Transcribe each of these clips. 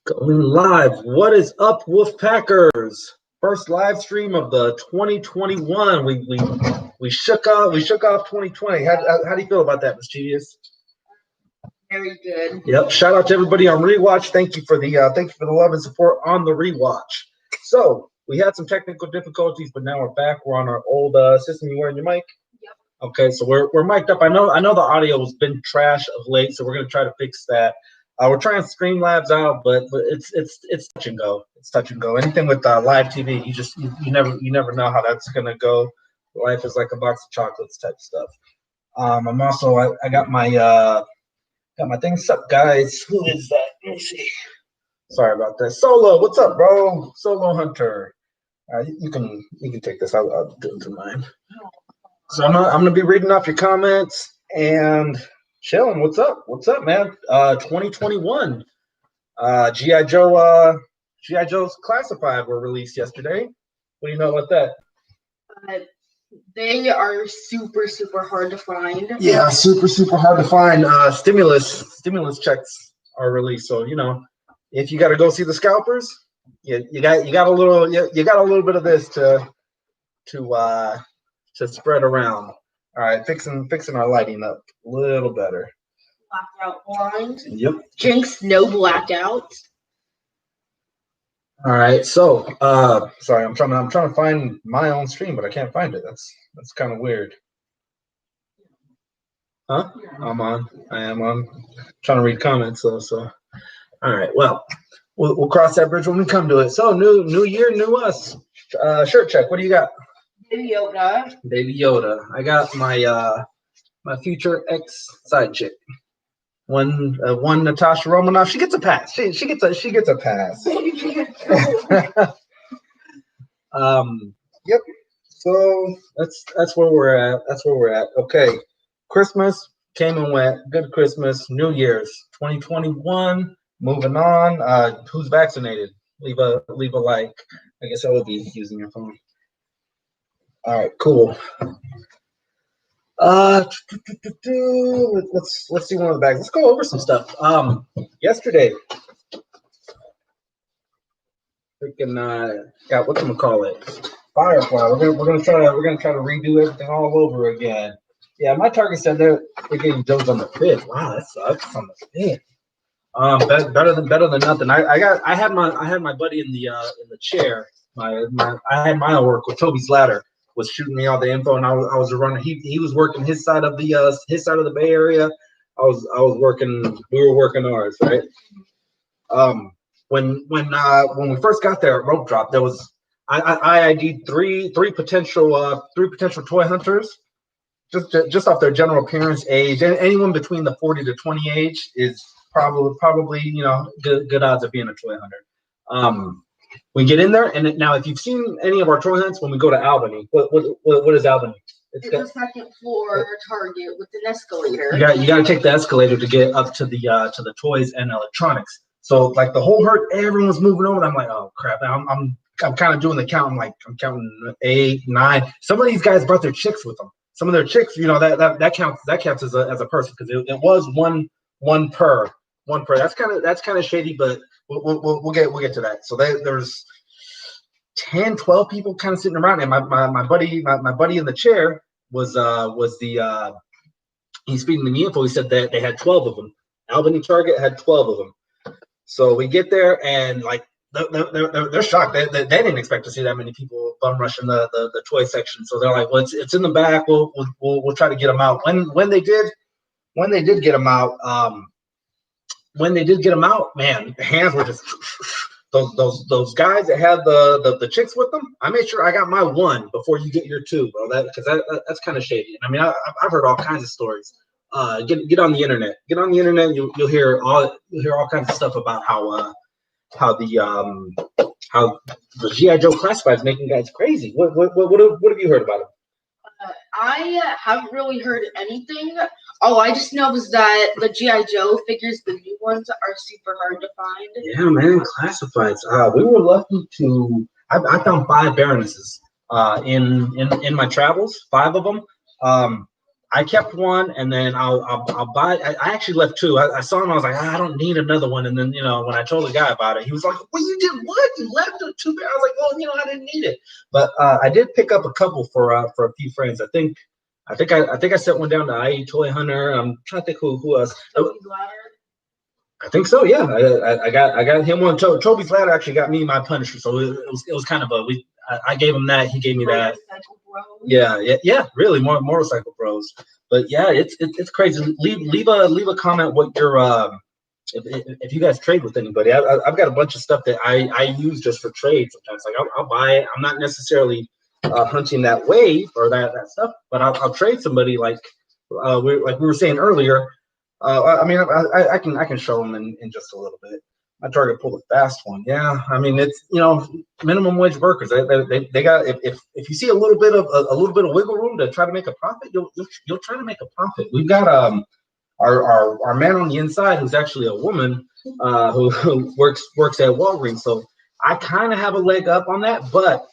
Going live. What is up, Wolfpackers? First live stream of the 2021. We shook off 2020. How do you feel about that, Mischievous? Very good. Yep. Shout out to everybody on rewatch. Thank you for the love and support on the rewatch. So we had some technical difficulties, but now we're back. We're on our old system. You wearing your mic? Yep. Okay, so we're mic'd up. I know the audio has been trash of late, so we're gonna try to fix that. We're trying Streamlabs out, but it's touch and go. It's touch and go. Anything with live TV, you never know how that's gonna go. Life is like a box of chocolates type stuff. I'm also I got my things up, guys. Who is that? Let me see. Sorry about that. Solo, what's up, bro? Solo Hunter. You can take this. I'll do it to mine. So I'm gonna be reading off your comments and chilling. What's up? What's up, man? 2021. GI Joe's Classified were released yesterday. What do you know about that? They are super hard to find. Yeah, super hard to find. Stimulus checks are released, so if you got to go see the scalpers, you got a little bit of this to spread around. All right, fixing our lighting up a little better. Blackout blind. Yep. Jinx, no blackout. All right, so sorry, I'm trying to find my own stream, but I can't find it. That's kind of weird. Huh? I am on. Trying to read comments though. So, all right. Well, we'll cross that bridge when we come to it. So, new year, new us. Shirt check. What do you got? Baby Yoda. Baby Yoda. I got my my future ex side chick. One Natasha Romanoff. She gets a pass. She gets a pass. Yep. So that's where we're at. Okay. Christmas came and went. Good Christmas. New Year's 2021. Moving on. Who's vaccinated? Leave a like. I guess I would be using your phone. All right. Cool. Let's see one of the bags. Let's go over some stuff. Yesterday, freaking got whatchamacallit, Firefly. We're gonna try to redo everything all over again. Yeah, my target said they're getting Jones on the 5th. Wow, that sucks. On the 5th. Better than nothing. I had my buddy in the chair. I had my work with Toby's ladder. Was shooting me all the info, and I was a runner. He was working his side of the Bay Area. We were working ours, right? When we first got there at Rope Drop, there was I ID'd three potential toy hunters, just off their general appearance, age, and anyone between the 40 to 20 age is probably good odds of being a toy hunter. We get in there, and now if you've seen any of our toy hunts, when we go to Albany, what is Albany? It's a second floor Target with an escalator. You got to take the escalator to get up to the toys and electronics. So like the whole herd, everyone's moving over. I'm like, oh crap! I'm kind of doing the count. I'm counting 8, 9. Some of these guys brought their chicks with them. Some of their chicks, that counts as a person, because it was one per. That's kind of shady, but we'll get to that. So there's 10, 12 people kind of sitting around, and my buddy in the chair was he's feeding me info. He said that they had 12 of them. Albany Target had 12 of them. So we get there, and like they're shocked. They didn't expect to see that many people bum rushing the toy section. So they're like, well, it's in the back. We'll try to get them out. When they did get them out. When they did get them out, man, the hands were just those guys that had the chicks with them. I made sure I got my one before you get your 2, bro. That's kind of shady. I mean, I've heard all kinds of stories. Get on the internet. Get on the internet. You'll hear all kinds of stuff about how the GI Joe Classified is making guys crazy. What have you heard about it? I haven't really heard anything. All I just know is that the G.I. Joe figures, the new ones, are super hard to find. Yeah, man, classifieds. We were lucky to. I found 5 Baronesses in my travels. 5 of them. I kept one, and then I'll buy. I actually left two. I saw them. I was like, I don't need another one. And then when I told the guy about it, he was like, well, you did what? You left two pair? I was like, well, I didn't need it. But I did pick up a couple for a few friends. I think I sent one down to IE Toy Hunter. I'm trying to think who else. I think so. Yeah, I got him one. Toby's ladder actually got me my Punisher, so it was kind of I gave him that. He gave me that. Yeah. Really, more motorcycle bros. But yeah, it's crazy. Leave a comment what your if you guys trade with anybody. I've got a bunch of stuff that I use just for trade sometimes. Like I'll buy it. I'm not necessarily hunting that way or that stuff, but I'll trade somebody like we were saying earlier. I mean, I can show them in just a little bit. My target pulled a fast one. Yeah, I mean it's minimum wage workers. They got if you see a little bit of wiggle room to try to make a profit, you'll try to make a profit. We've got our man on the inside who's actually a woman who works at Walgreens. So I kind of have a leg up on that, but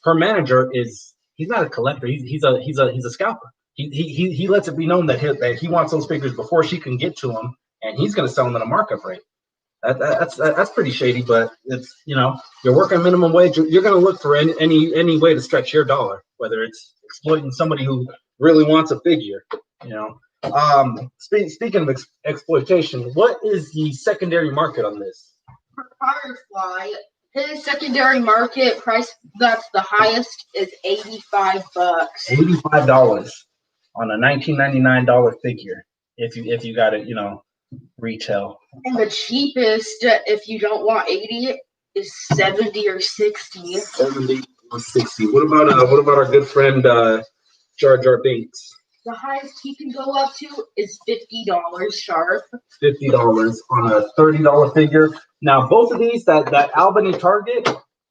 her manager he's not a collector. He's a scalper. He lets it be known that he wants those figures before she can get to them, and he's going to sell them at a markup rate. That's pretty shady, but it's you're working minimum wage. You're going to look for any way to stretch your dollar, whether it's exploiting somebody who really wants a figure. Speaking of exploitation, what is the secondary market on this? For Firefly, his secondary market price that's the highest is $85. $85 on a $19.99 figure. If you got it, retail. And the cheapest, if you don't want 80, is 70 or 60. 70 or 60. What about our good friend Jar Jar Binks? The highest he can go up to is $50 sharp. $50 on a $30 figure. Now both of these, that Albany Target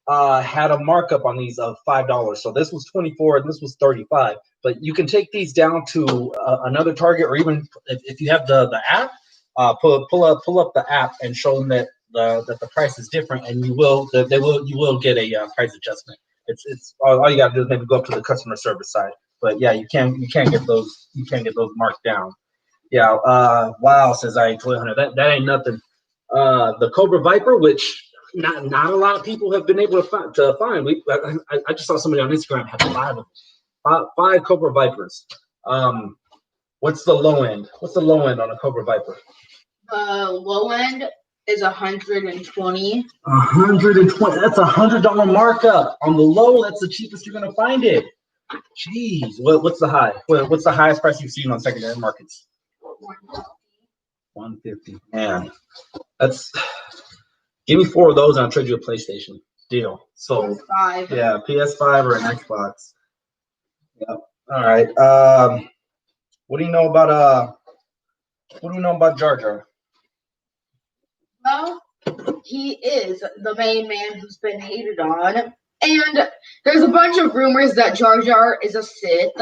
had a markup on these of $5. So this was 24 and this was 35. But you can take these down to another Target, or even if you have the app, pull up the app and show them that the price is different, and you will get a price adjustment. It's all you got to do is maybe go up to the customer service side. But yeah, you can't get those marked down. Yeah. Wow, says I Toy Hunter. That ain't nothing. The Cobra Viper, which not a lot of people have been able to find. I just saw somebody on Instagram have 5 of them. 5 Cobra Vipers. What's the low end? What's the low end on a Cobra Viper? The low end is 120. 120. That's $100 markup on the low. That's the cheapest you're gonna find it. Jeez, what's the high? What's the highest price you've seen on secondary markets? 150. Man, give me 4 of those and I'll trade you a PlayStation. Deal. So PS5. Yeah, PS5 or an Xbox. Yep. All right. What do you know about Jar Jar? Well, he is the main man who's been hated on. And there's a bunch of rumors that Jar Jar is a Sith.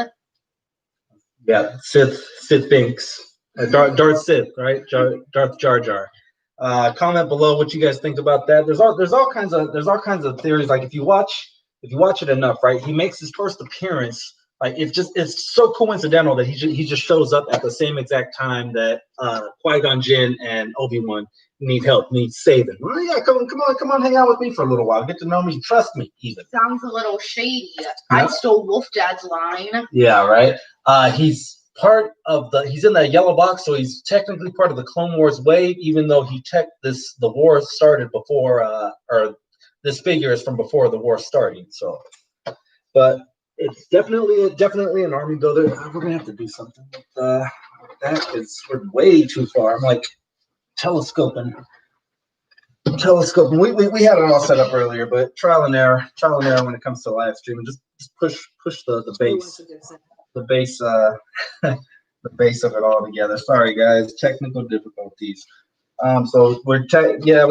Yeah, Sith Binks. Darth Sith, right? Darth Jar Jar. Comment below what you guys think about that. There's all kinds of theories. Like if you watch it enough, right? He makes his first appearance. Like it's so coincidental that he just shows up at the same exact time that Qui-Gon Jinn and Obi-Wan need help, need saving. Well, yeah, come on, hang out with me for a little while. Get to know me, trust me. Even sounds a little shady. Yeah. I stole Wolf Dad's line. Yeah, right. He's in that yellow box, so he's technically part of the Clone Wars wave, even though the war started before, or this figure is from before the war started. So, but it's definitely an army builder. We're gonna have to do something with that because we're way too far. I'm like telescoping. We had it all set up earlier, but trial and error when it comes to live streaming. Just push the base. The base the base of it all together. Sorry guys, technical difficulties. So we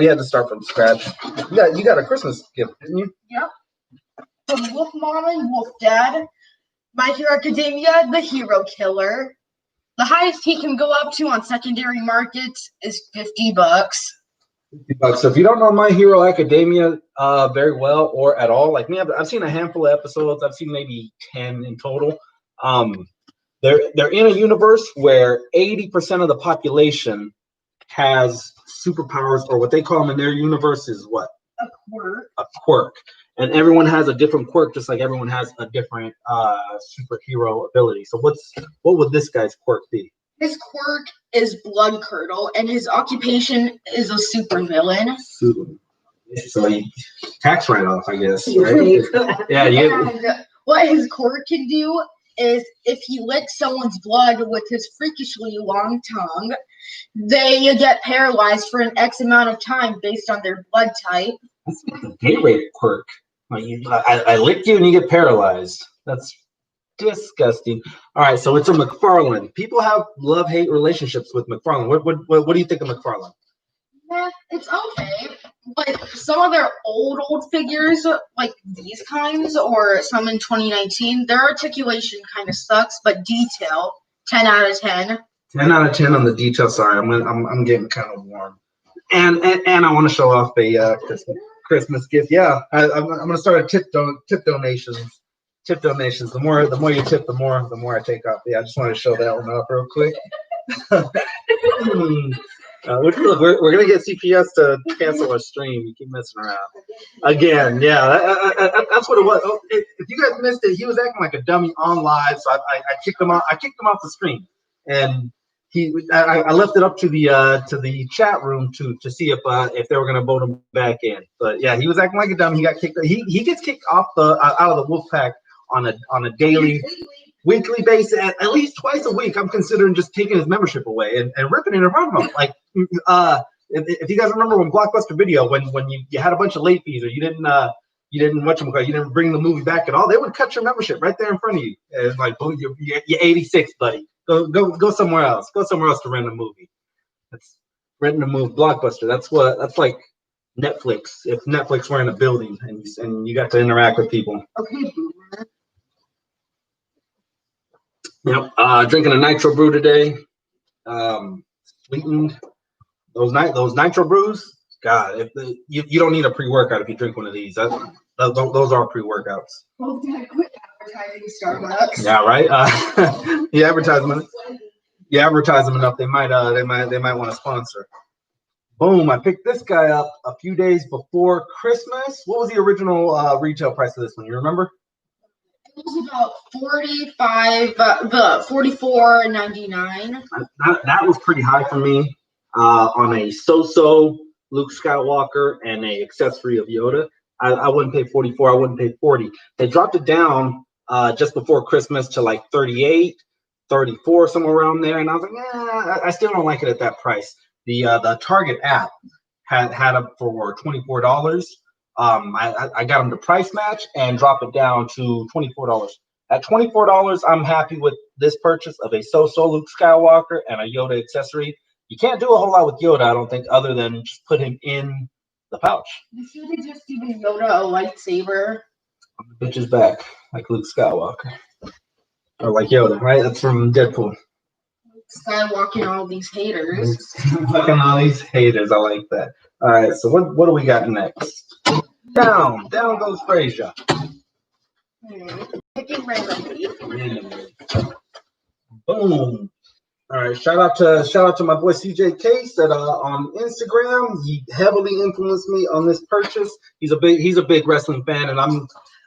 had to start from scratch. Yeah, you got a Christmas gift, didn't you? Yep. From Wolf Mama and Wolf Dad, My Hero Academia, the Hero Killer. The highest he can go up to on secondary markets is $50. $50. So if you don't know My Hero Academia very well or at all, like me, I've seen a handful of episodes. I've seen maybe 10 in total. they're in a universe where 80% of the population has superpowers, or what they call them in their universe is what? A quirk. A quirk. And everyone has a different quirk, just like everyone has a different superhero ability. So what would this guy's quirk be? His quirk is blood curdle, and his occupation is a supervillain. So he tax write-off, I guess, right? Yeah. And what his quirk can do is, if he licks someone's blood with his freakishly long tongue, they get paralyzed for an X amount of time based on their blood type. That's like a date rape quirk. Like I lick you and you get paralyzed. That's disgusting. All right, so it's a McFarlane. People have love-hate relationships with McFarlane. What do you think of McFarlane? Yeah, it's okay. Like some of their old figures, like these kinds, or some in 2019, their articulation kind of sucks, but detail, 10 out of 10. 10 out of 10 on the detail. Sorry, I'm getting kind of warm. And I want to show off a Christmas gift. Yeah, I'm gonna start a tip donations. Tip donations. The more you tip, the more I take off. Yeah, I just wanted to show that one off real quick. Look, we're gonna get CPS to cancel our stream. You keep messing around again. Yeah, that's what it was. Oh, if you guys missed it, he was acting like a dummy on live, so I kicked him out. I kicked him off the stream, and I left it up to the chat room to see if they were gonna vote him back in. But yeah, he was acting like a dummy. He got kicked. He gets kicked off out of the wolf pack on a daily. Weekly basis, at least twice a week. I'm considering just taking his membership away and ripping it in front of him. Like, if you guys remember when Blockbuster Video, when you had a bunch of late fees, or you didn't you didn't bring the movie back at all, they would cut your membership right there in front of you. And it's like, boom, you're 86, buddy. Go somewhere else. Go somewhere else to rent a movie. That's renting a movie. Blockbuster. That's like Netflix. If Netflix were in a building and you got to interact with people. Okay. Yep. Drinking a nitro brew today. Sweetened. Those nitro brews. God, you don't need a pre-workout if you drink one of these. Those are pre-workouts. Well, did I quit advertising Starbucks? Yeah, right. You advertise them enough, they might want to sponsor. Boom! I picked this guy up a few days before Christmas. What was the original retail price of this one? You remember? It was about $44.99. That was pretty high for me on a so-so Luke Skywalker and a accessory of Yoda. I wouldn't pay 44. I wouldn't pay 40. They dropped it down just before Christmas to like 38, 34, somewhere around there, and I was like, I still don't like it at that price. The Target app had up for $24. I got them to price match and drop it down to $24. At $24, I'm happy with this purchase of a so-so Luke Skywalker and a Yoda accessory. You can't do a whole lot with Yoda, I don't think, other than just put him in the pouch. You should have just given Yoda a lightsaber. The bitch is back, like Luke Skywalker. Or like Yoda, right? That's from Deadpool. Skywalking all these haters. Fucking all these haters, I like that. All right, so what do we got next? Down goes Frazier. Picking randomly. Boom. All right, shout out to my boy CJ Case that on Instagram, he heavily influenced me on this purchase. He's a big wrestling fan, and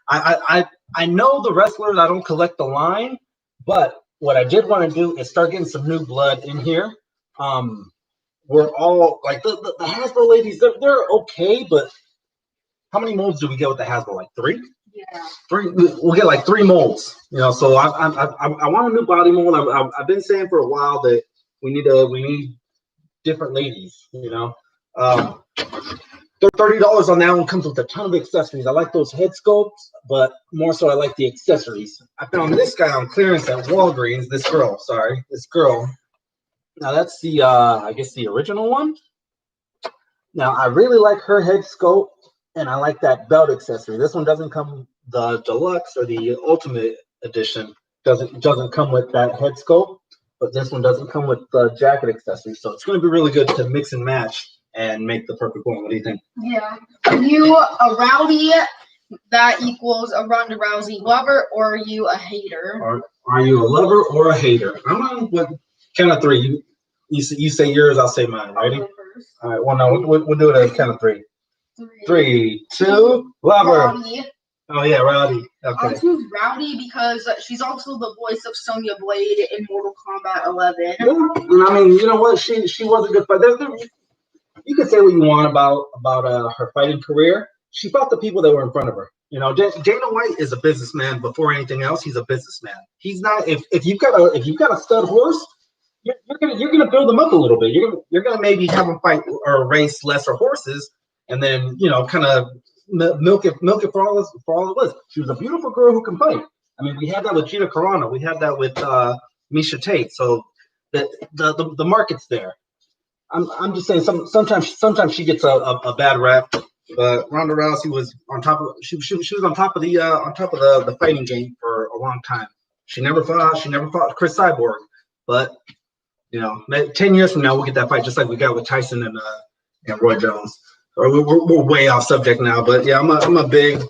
I know the wrestlers. I don't collect the line, but what I did want to do is start getting some new blood in here. We're all like the Hasbro ladies. They're okay, but how many molds do we get with the Hasbro? Like 3? Yeah. 3. We'll get like 3 molds. You know, so I want a new body mold. I've been saying for a while that we need different ladies. You know, $30 on that one comes with a ton of accessories. I like those head sculpts, but more so I like the accessories. I found this guy on clearance at Walgreens. This girl. Now that's the I guess the original one. Now I really like her head sculpt, and I like that belt accessory. This one doesn't come, the deluxe or the ultimate edition doesn't come with that head sculpt, but this one doesn't come with the jacket accessory. So it's going to be really good to mix and match and make the perfect one. What do you think? Yeah. Are you a rowdy that equals a Ronda Rousey lover, or are you a hater? Are you a lover or a hater? I'm on what count of three. You say yours, I'll say mine. Ready? All right. Well, no, we'll do it at count of three. 3, 2, lover. Rowdy. Oh yeah, Rowdy. Okay. I'll choose Rowdy because she's also the voice of Sonya Blade in Mortal Kombat 11. Yeah, and I mean, you know what? She was a good fighter. You can say what you want about her fighting career. She fought the people that were in front of her. You know, Dana White is a businessman before anything else. He's a businessman. He's not. If you've got a stud horse, you're gonna build them up a little bit. You're gonna maybe have them fight or race lesser horses, and then kind of milk it for all it was. She was a beautiful girl who can fight. I mean, we had that with Gina Carano. We had that with Misha Tate. So the market's there. I'm just saying sometimes she gets a bad rap, but Ronda Rousey was on top of she was on top of the fighting game for a long time. She never fought Chris Cyborg, but 10 years from now we'll get that fight just like we got with Tyson and Roy Jones. Or we're way off subject now, but yeah, I'm a big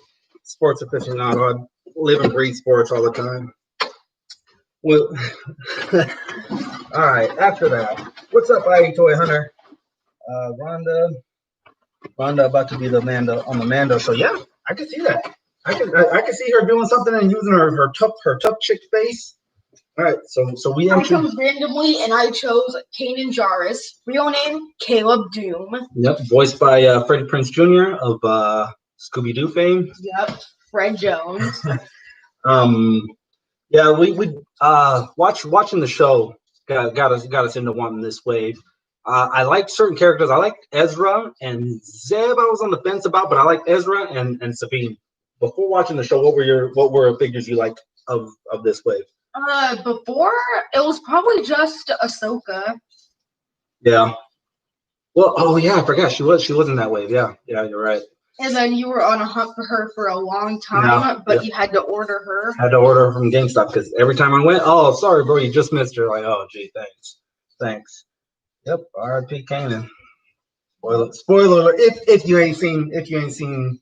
sports aficionado. I live and breathe sports all the time. Well, all right. After that, what's up, IE Toy Hunter? Rhonda about to be the Mando show. Yeah, I can see that. I can see her doing something and using her tough chick face. All right, so we I chose randomly, and I chose Kanan Jarrus. Real name Caleb Doom. Yep, voiced by Freddie Prinze Jr. of Scooby Doo fame. Yep, Fred Jones. Yeah, we watching the show got us into wanting this wave. I like certain characters. I like Ezra and Zeb. I was on the fence about, but I like Ezra and Sabine. Before watching the show, what were figures you liked of this wave? Before it was probably just Ahsoka. Yeah. Well, oh yeah, I forgot she was in that wave. Yeah, you're right. And then you were on a hunt for her for a long time, but you had to order her. Had to order her from GameStop because every time I went, oh, sorry, bro, you just missed her. Like, oh, gee, thanks. Yep, R.I.P. Kanan. Spoiler alert! If you ain't seen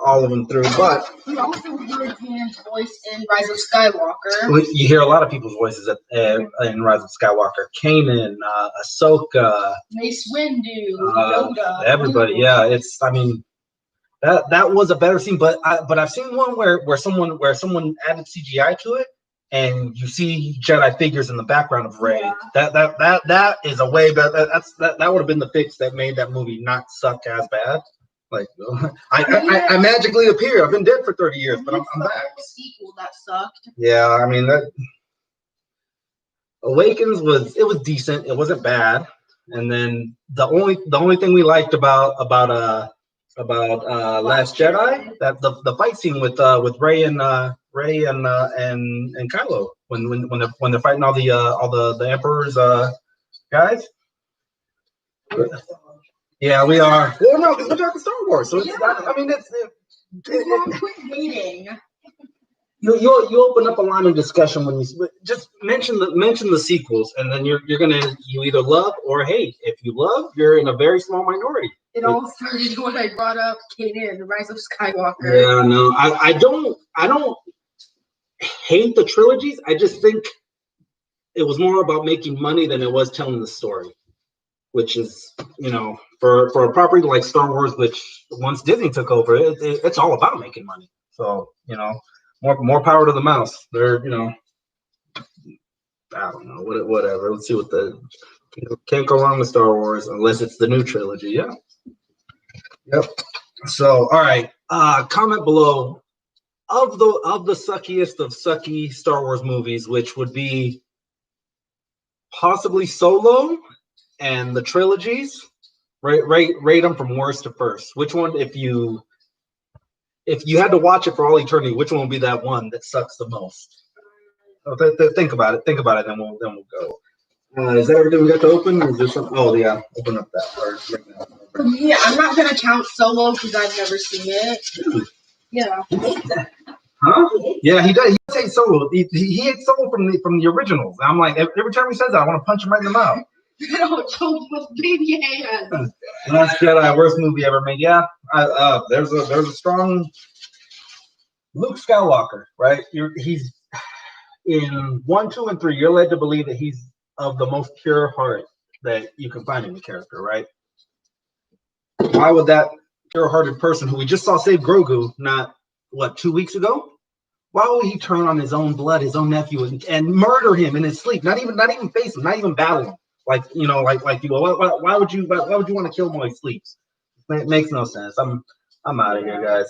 all of them through, but he also heard Kanan's voice in Rise of Skywalker. You hear a lot of people's voices in Rise of Skywalker. Kanan, Ahsoka, Mace Windu, Yoda, everybody. Yeah, I mean. That was a better scene, but I've seen one where someone added CGI to it, and you see Jedi figures in the background of Rey. Yeah. That is a way better. That would have been the fix that made that movie not suck as bad. Like I magically appear. I've been dead for 30 years, but I'm back. The sequel that sucked. Yeah, I mean that Awakens was decent. It wasn't bad, and then the only thing we liked about Last Jedi, that the fight scene with Rey and Kylo when they're fighting all the Emperor's guys. Yeah, we are. Well, no, because we're talking Star Wars, so Quit hating. You open up a line of discussion when you just mention the sequels, and then you either love or hate. If you love, you're in a very small minority. It all started when I brought up Kanan, the Rise of Skywalker. Yeah, no, I don't hate the trilogies. I just think it was more about making money than it was telling the story, which is for a property like Star Wars, which once Disney took over, it's all about making money. So more power to the mouse. They're I don't know whatever. Let's see what can't go wrong with Star Wars unless it's the new trilogy. Yeah. Yep. So, all right. Comment below of the suckiest of sucky Star Wars movies, which would be possibly Solo and the trilogies. Rate them from worst to first. Which one, if you had to watch it for all eternity, which one would be that one that sucks the most? Think about it. Then we'll go. Is that everything we got to open? Or is there something? Oh yeah, open up that part. For me, I'm not gonna count Solo because I've never seen it. Yeah. Huh? Yeah, he does. He takes Solo. He hates Solo from the originals. I'm like, every time he says that, I want to punch him right in the mouth. With baby hands. Last Jedi, worst movie ever made. Yeah, there's a strong Luke Skywalker, right? in 1, 2, and 3, you're led to believe that he's of the most pure heart that you can find in the character, right? Why would that pure-hearted person who we just saw save Grogu, not what, 2 weeks ago? Why would he turn on his own blood, his own nephew, and murder him in his sleep? Not even face him, not even battle him. Like you. Why would you want to kill him while he sleeps? It makes no sense. I'm out of here, guys.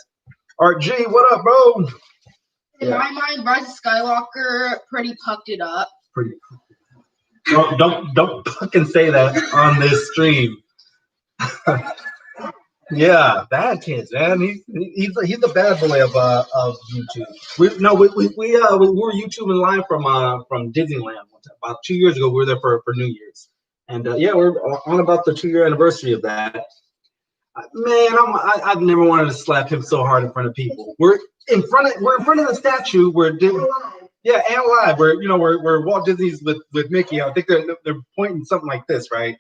RG, what up, bro? In my mind, Rise of Skywalker pretty pucked it up. Pretty. Don't fucking say that on this stream. Yeah, bad kids, man. He's the bad boy of YouTube. We were YouTubing live from Disneyland about 2 years ago. We were there for New Year's, and yeah, we're on about the 2-year anniversary of that. Man, I've never wanted to slap him so hard in front of people. We're in front of the statue where yeah, and live where Walt Disney's with Mickey. I think they're pointing something like this, right?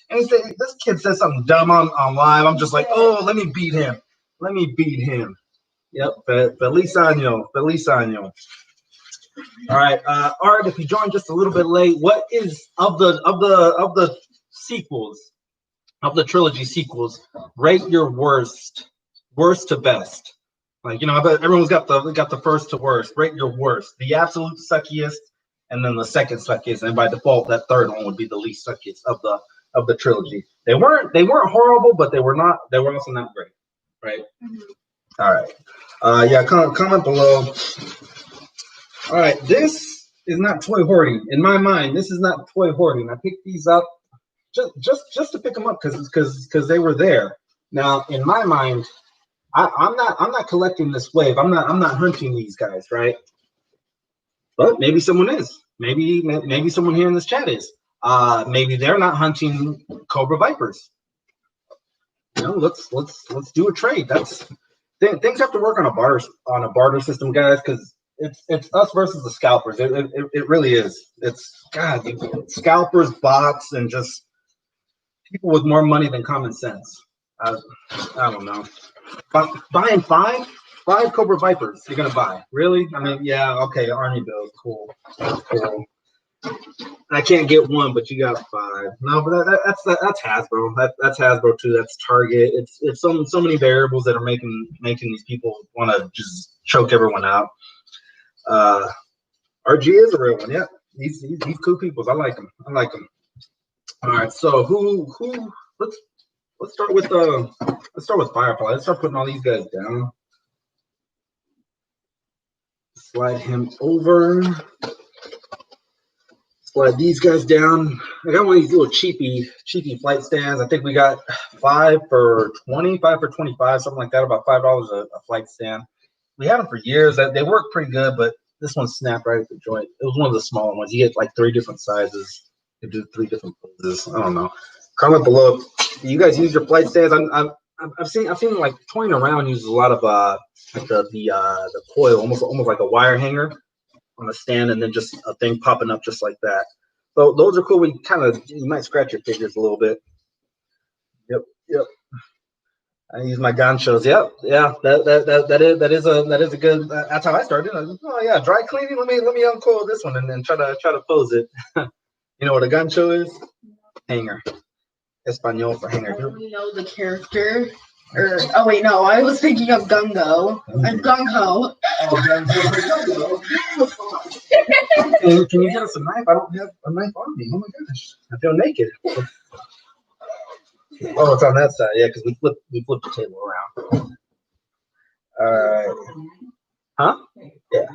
And he said, this kid says something dumb on live. I'm just like, oh, let me beat him. Yep, Feliz Año. All right, Art, if you joined just a little bit late, what is of the sequels, of the trilogy sequels, rate your worst to best? Like, I bet everyone's got the first to worst. Rate your worst, the absolute suckiest, and then the second suckiest, and by default, that third one would be the least suckiest of the trilogy. They weren't horrible, but they were also not great, right? Mm-hmm. All right. Yeah, comment below. All right, this is not toy hoarding. In my mind, this is not toy hoarding. I picked these up just to pick them up because they were there. Now, in my mind, I'm not collecting this wave. I'm not hunting these guys, right? But maybe someone is. Maybe someone here in this chat is. Maybe they're not hunting Cobra Vipers. Let's do a trade. Things have to work on a barter system, guys, because it's us versus the scalpers. It really is. It's God, scalpers, bots, and just people with more money than common sense. I don't know. Buying five Cobra Vipers, you're gonna buy? Really? I mean, yeah, okay, Army bills, cool. I can't get one, but you got 5. No, but that's Hasbro. That's Hasbro too. That's Target. It's so many variables that are making these people want to just choke everyone out. RG is a real one. Yeah, he's cool people. I like him. All right, so who? Let's start with Firefly. Let's start putting all these guys down. Slide him over. Slide these guys down. I got one of these little cheapy flight stands. I think we got 5 for 20, 5 for 25, something like that. About $5 a flight stand. We had them for years. They work pretty good, but this one snapped right at the joint. It was one of the smaller ones. You get like 3 different sizes. You do 3 different poses. I don't know. Comment below. Do you guys use your flight stands? I've seen like Toying Around uses a lot of the coil, almost like a wire hanger on a stand, and then just a thing popping up just like that. So those are cool. You might scratch your fingers a little bit. Yep. I use my ganchos. Yep. Yeah. That is a good. That's how I started. Oh yeah, dry cleaning. Let me uncoil this one and then try to pose it. You know what a gancho is? Hanger. Espanol for hanger. We know the character. Oh wait, no, I was thinking of Gungo. I'm Gung-Ho. Oh, Gung-Ho. Can you get us a knife? I don't have a knife on me. Oh my gosh, I feel naked. Oh, it's on that side. Yeah, because we flipped the table around. Huh? Yeah.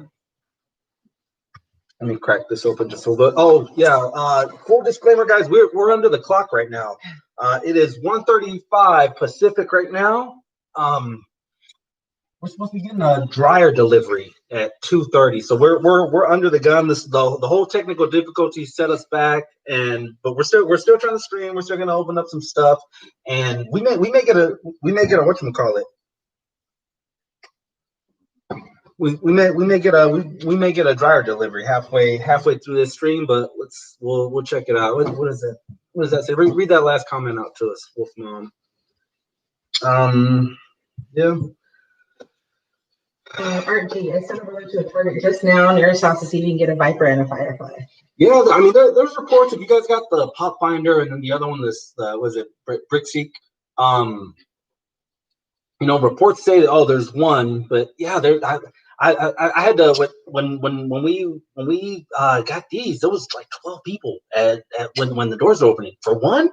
Let me crack this open just a little bit. Oh yeah. Full disclaimer, guys. We're under the clock right now. It is 1:35 Pacific right now. We're supposed to be getting a dryer delivery at 2:30, so we're under the gun. The whole technical difficulty set us back, but we're still trying to stream. We're still gonna open up some stuff, and we may get a whatchamacallit. We may get a dryer delivery halfway through this stream, but we'll check it out. What is that? What does that say? Read that last comment out to us, Wolf Mom. Yeah. RG, I sent over to a Target just now near his house to see if you can get a Viper and a Firefly. Yeah, I mean, there's reports. If you guys got the Pop Finder and then the other one, this was it Brickseek? You know, reports say that there's one, but yeah, there. I had to when we got these, there was like 12 people at when the doors were opening for one.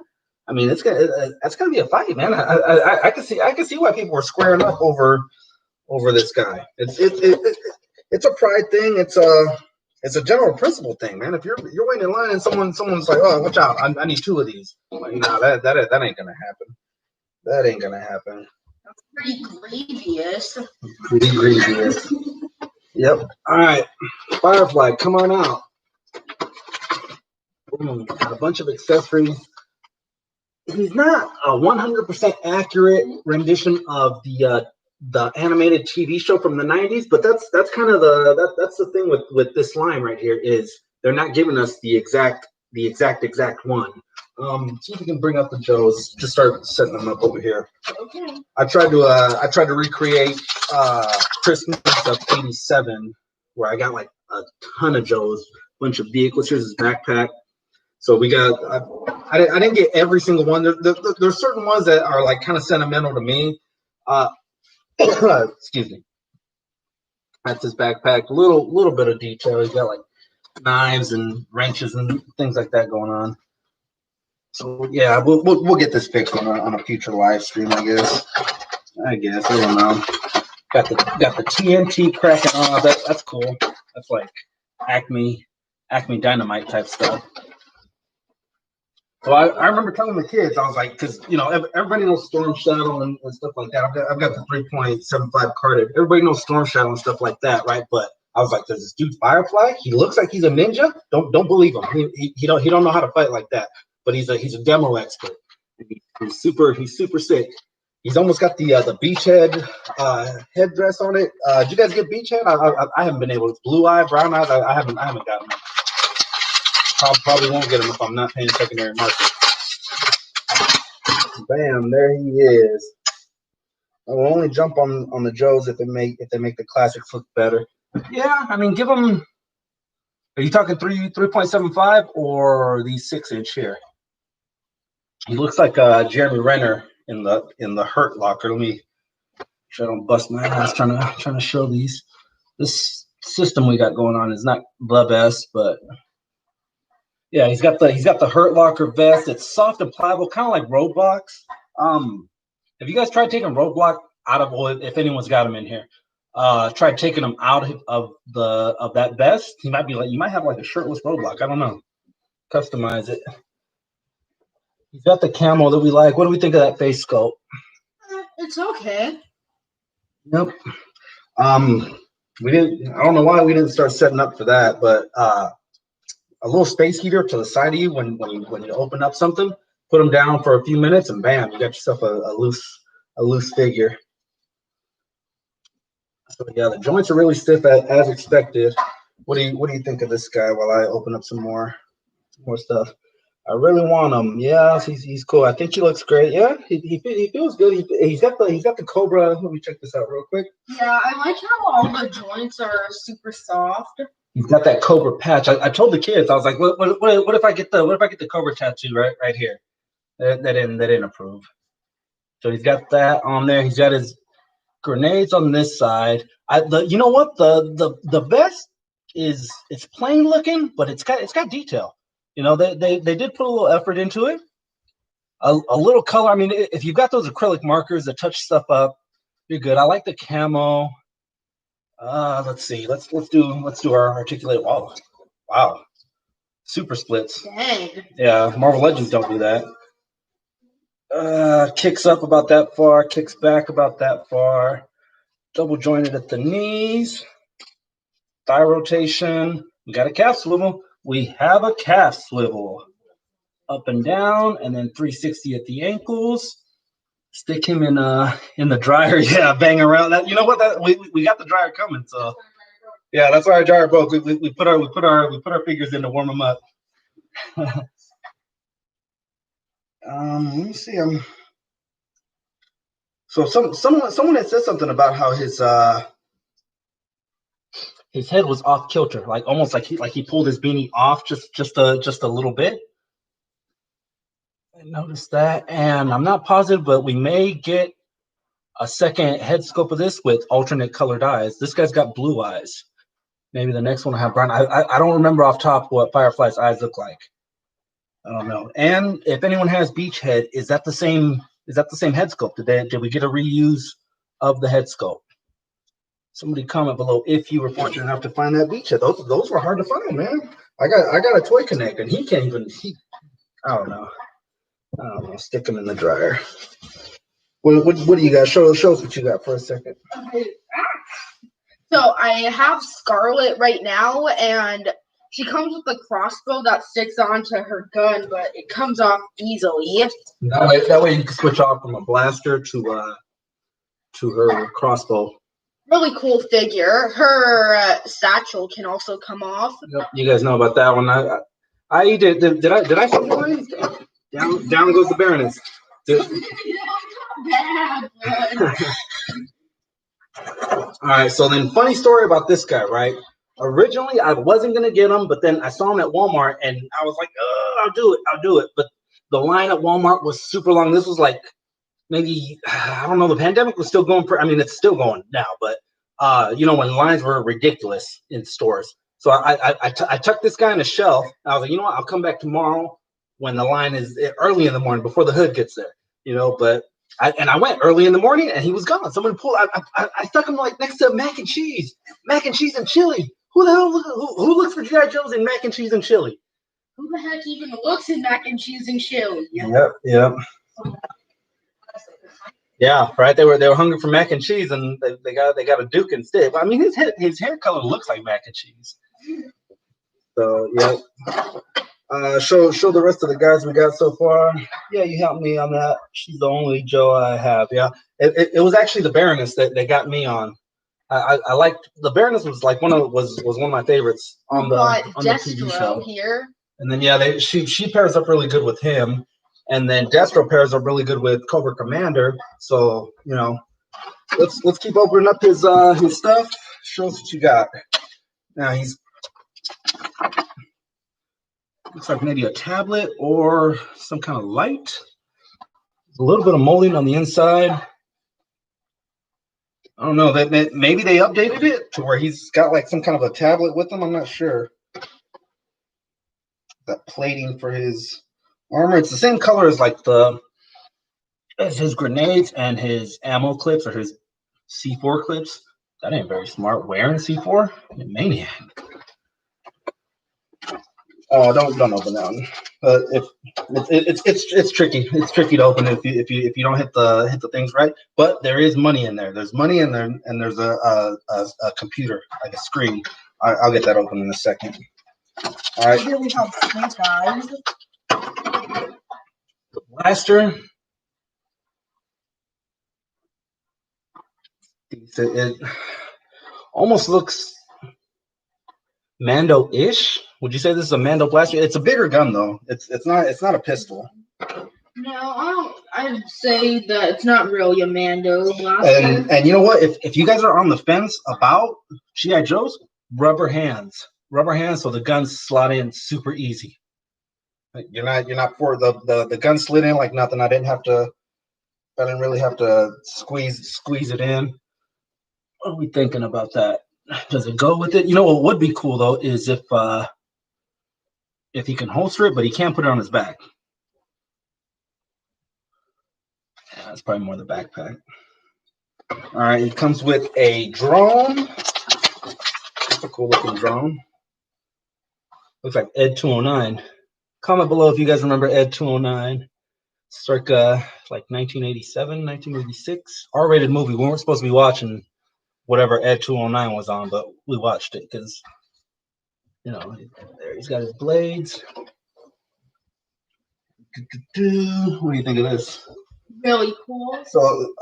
I mean, that's gonna be a fight, man. I can see why people were squaring up over this guy. It's a pride thing. It's a general principle thing, man. If you're waiting in line and someone's like, oh, watch out, I need two of these. Like, no, that ain't gonna happen. That ain't gonna happen. That's pretty grievous. Pretty grievous. Yep. All right, Firefly, come on out. Boom. Got a bunch of accessories. He's not a 100% accurate rendition of the animated TV show from the 90s, but that's kind of that's the thing with this line right here is they're not giving us the exact one. See if you can bring up the Joes. Just start setting them up over here. Okay. I tried to recreate Christmas of '87, where I got like a ton of Joes, bunch of vehicles. Here's his backpack. So we got. I didn't get every single one. There's certain ones that are like kind of sentimental to me. Excuse me. That's his backpack. Little bit of detail. He's got like knives and wrenches and things like that going on. So yeah, we'll get this fixed on a future live stream, I guess. I don't know. Got the TNT cracking on. That's cool. That's like Acme Dynamite type stuff. So I remember telling the kids, I was like, because everybody knows Storm Shadow and stuff like that. I've got the 3.75 carded. Everybody knows Storm Shadow and stuff like that, right? But I was like, there's this dude Firefly. He looks like he's a ninja. Don't believe him. He don't know how to fight like that. But he's a demo expert. He's super sick. He's almost got the beachhead headdress on it. Did you guys get beachhead? I haven't been able to. Blue eye, brown eyes. I haven't got them. Probably won't get him if I'm not paying secondary market. Bam, there he is. I will only jump on the Joes if they make the classics look better. Yeah, I mean, give them. Are you talking 3.75 or the 6-inch here? He looks like Jeremy Renner in the Hurt Locker. Let me try to bust my ass trying to show these. This system we got going on is not the best, but. Yeah, he's got the Hurt Locker vest. It's soft and pliable, kind of like Roadblocks. Have you guys tried taking Roadblock out of oil? If anyone's got them in here, tried taking them out of that vest. You might have like a shirtless Roadblock. I don't know. Customize it. He's got the camo that we like. What do we think of that face sculpt? It's okay. Yep. We didn't. I don't know why we didn't start setting up for that, but a little space heater to the side of you when you open up something, put them down for a few minutes, and bam, you got yourself a loose figure. So yeah, the joints are really stiff as expected. What do you think of this guy while I open up some more stuff? I really want him. Yeah, he's cool. I think he looks great. Yeah, he feels good. He's got the Cobra. Let me check this out real quick. Yeah, I like how all the joints are super soft. He's got that Cobra patch. I told the kids, I was like, what if I get the Cobra tattoo right here? That didn't approve. So he's got that on there. He's got his grenades on this side. You know what? The vest it's plain looking, but it's got detail. They did put a little effort into it. A little color. I mean, if you've got those acrylic markers that touch stuff up, you're good. I like the camo. Let's see. Let's do our articulate wall. Wow. Super splits. Dang. Yeah, Marvel Legends don't do that. Kicks up about that far, kicks back about that far. Double jointed at the knees. Thigh rotation. We got a calf swivel. We have a calf swivel. Up and down, and then 360 at the ankles. Stick him in the dryer. Yeah, bang around that. You know what? That we got the dryer coming. So yeah, that's why our dryer broke. We put our figures in to warm them up. Let me see. So someone had said something about how his his head was off kilter, like almost like he pulled his beanie off just a little bit. I noticed that, and I'm not positive, but we may get a second head sculpt of this with alternate colored eyes. This guy's got blue eyes. Maybe the next one will have brown. I don't remember off top what Firefly's eyes look like. I don't know. And if anyone has beach head, is that the same head sculpt? Did we get a reuse of the head sculpt? Somebody comment below if you were fortunate enough to find that beach head. Those were hard to find, man. I got a Toy Connect, and he can't even. I don't know. Stick him in the dryer. What do you got? Show us what you got for a second. So I have Scarlet right now, and she comes with a crossbow that sticks onto her gun, but it comes off easily. That way you can switch off from a blaster to her crossbow. Really cool figure. Her satchel can also come off. Yep, you guys know about that one. I did I say mine? Down goes the Baroness. Bad one. All right, so then funny story about this guy, right? Originally, I wasn't going to get him, but then I saw him at Walmart, and I was like, oh, I'll do it. But the line at Walmart was super long. This was like maybe, I don't know, the pandemic was still going. It's still going now, but, when lines were ridiculous in stores. So I tucked this guy in a shelf. I was like, you know what, I'll come back tomorrow when the line is early in the morning before the hood gets there, but I went early in the morning and he was gone. Someone pulled. I stuck him like next to mac and cheese and chili. Who the hell who looks for G.I. Joes in mac and cheese and chili? Who the heck even looks at mac and cheese and chili? Yep. Yeah, right. They were hungry for mac and cheese, and they got a Duke instead. But I mean, his hair color looks like mac and cheese. So yeah. Show the rest of the guys we got so far. Yeah, you helped me on that. She's the only Joe I have. Yeah, it was actually the Baroness that got me on. I liked the Baroness was like one of my favorites on the TV show here. And then she pairs up really good with him, and then Destro pairs up really good with Cobra Commander. So let's keep opening up his stuff. Show us what you got. Now he's. Looks like maybe a tablet or some kind of light. A little bit of molding on the inside. I don't know. Maybe they updated it to where he's got like some kind of a tablet with him. I'm not sure. That plating for his armor. It's the same color as like as his grenades and his ammo clips or his C4 clips. That ain't very smart. Wearing C4? Maniac. Oh, don't open that one. If it's tricky. It's tricky to open if you don't hit the things right. But there is money in there. There's money in there, and there's a computer, like a screen. I'll get that open in a second. All right. Really helps Snake Eyes. The blaster. It almost looks Mando-ish. Would you say this is a Mando blaster? It's a bigger gun though. It's not a pistol. No, I'd say that it's not really a Mando blaster. And you know what? If you guys are on the fence about G.I. Joes, rubber hands, so the guns slot in super easy. You're not for the gun slid in like nothing. I didn't really have to squeeze it in. What are we thinking about that? Does it go with it? You know what would be cool though is if he can holster it, but he can't put it on his back. Yeah, that's probably more the backpack. All right, it comes with a drone. That's a cool looking drone. Looks like Ed 209. Comment below if you guys remember Ed 209. Circa like 1987, 1986. R-rated movie. We weren't supposed to be watching whatever Ed 209 was on, but we watched it because there he's got his blades. What do you think of this? Really cool. So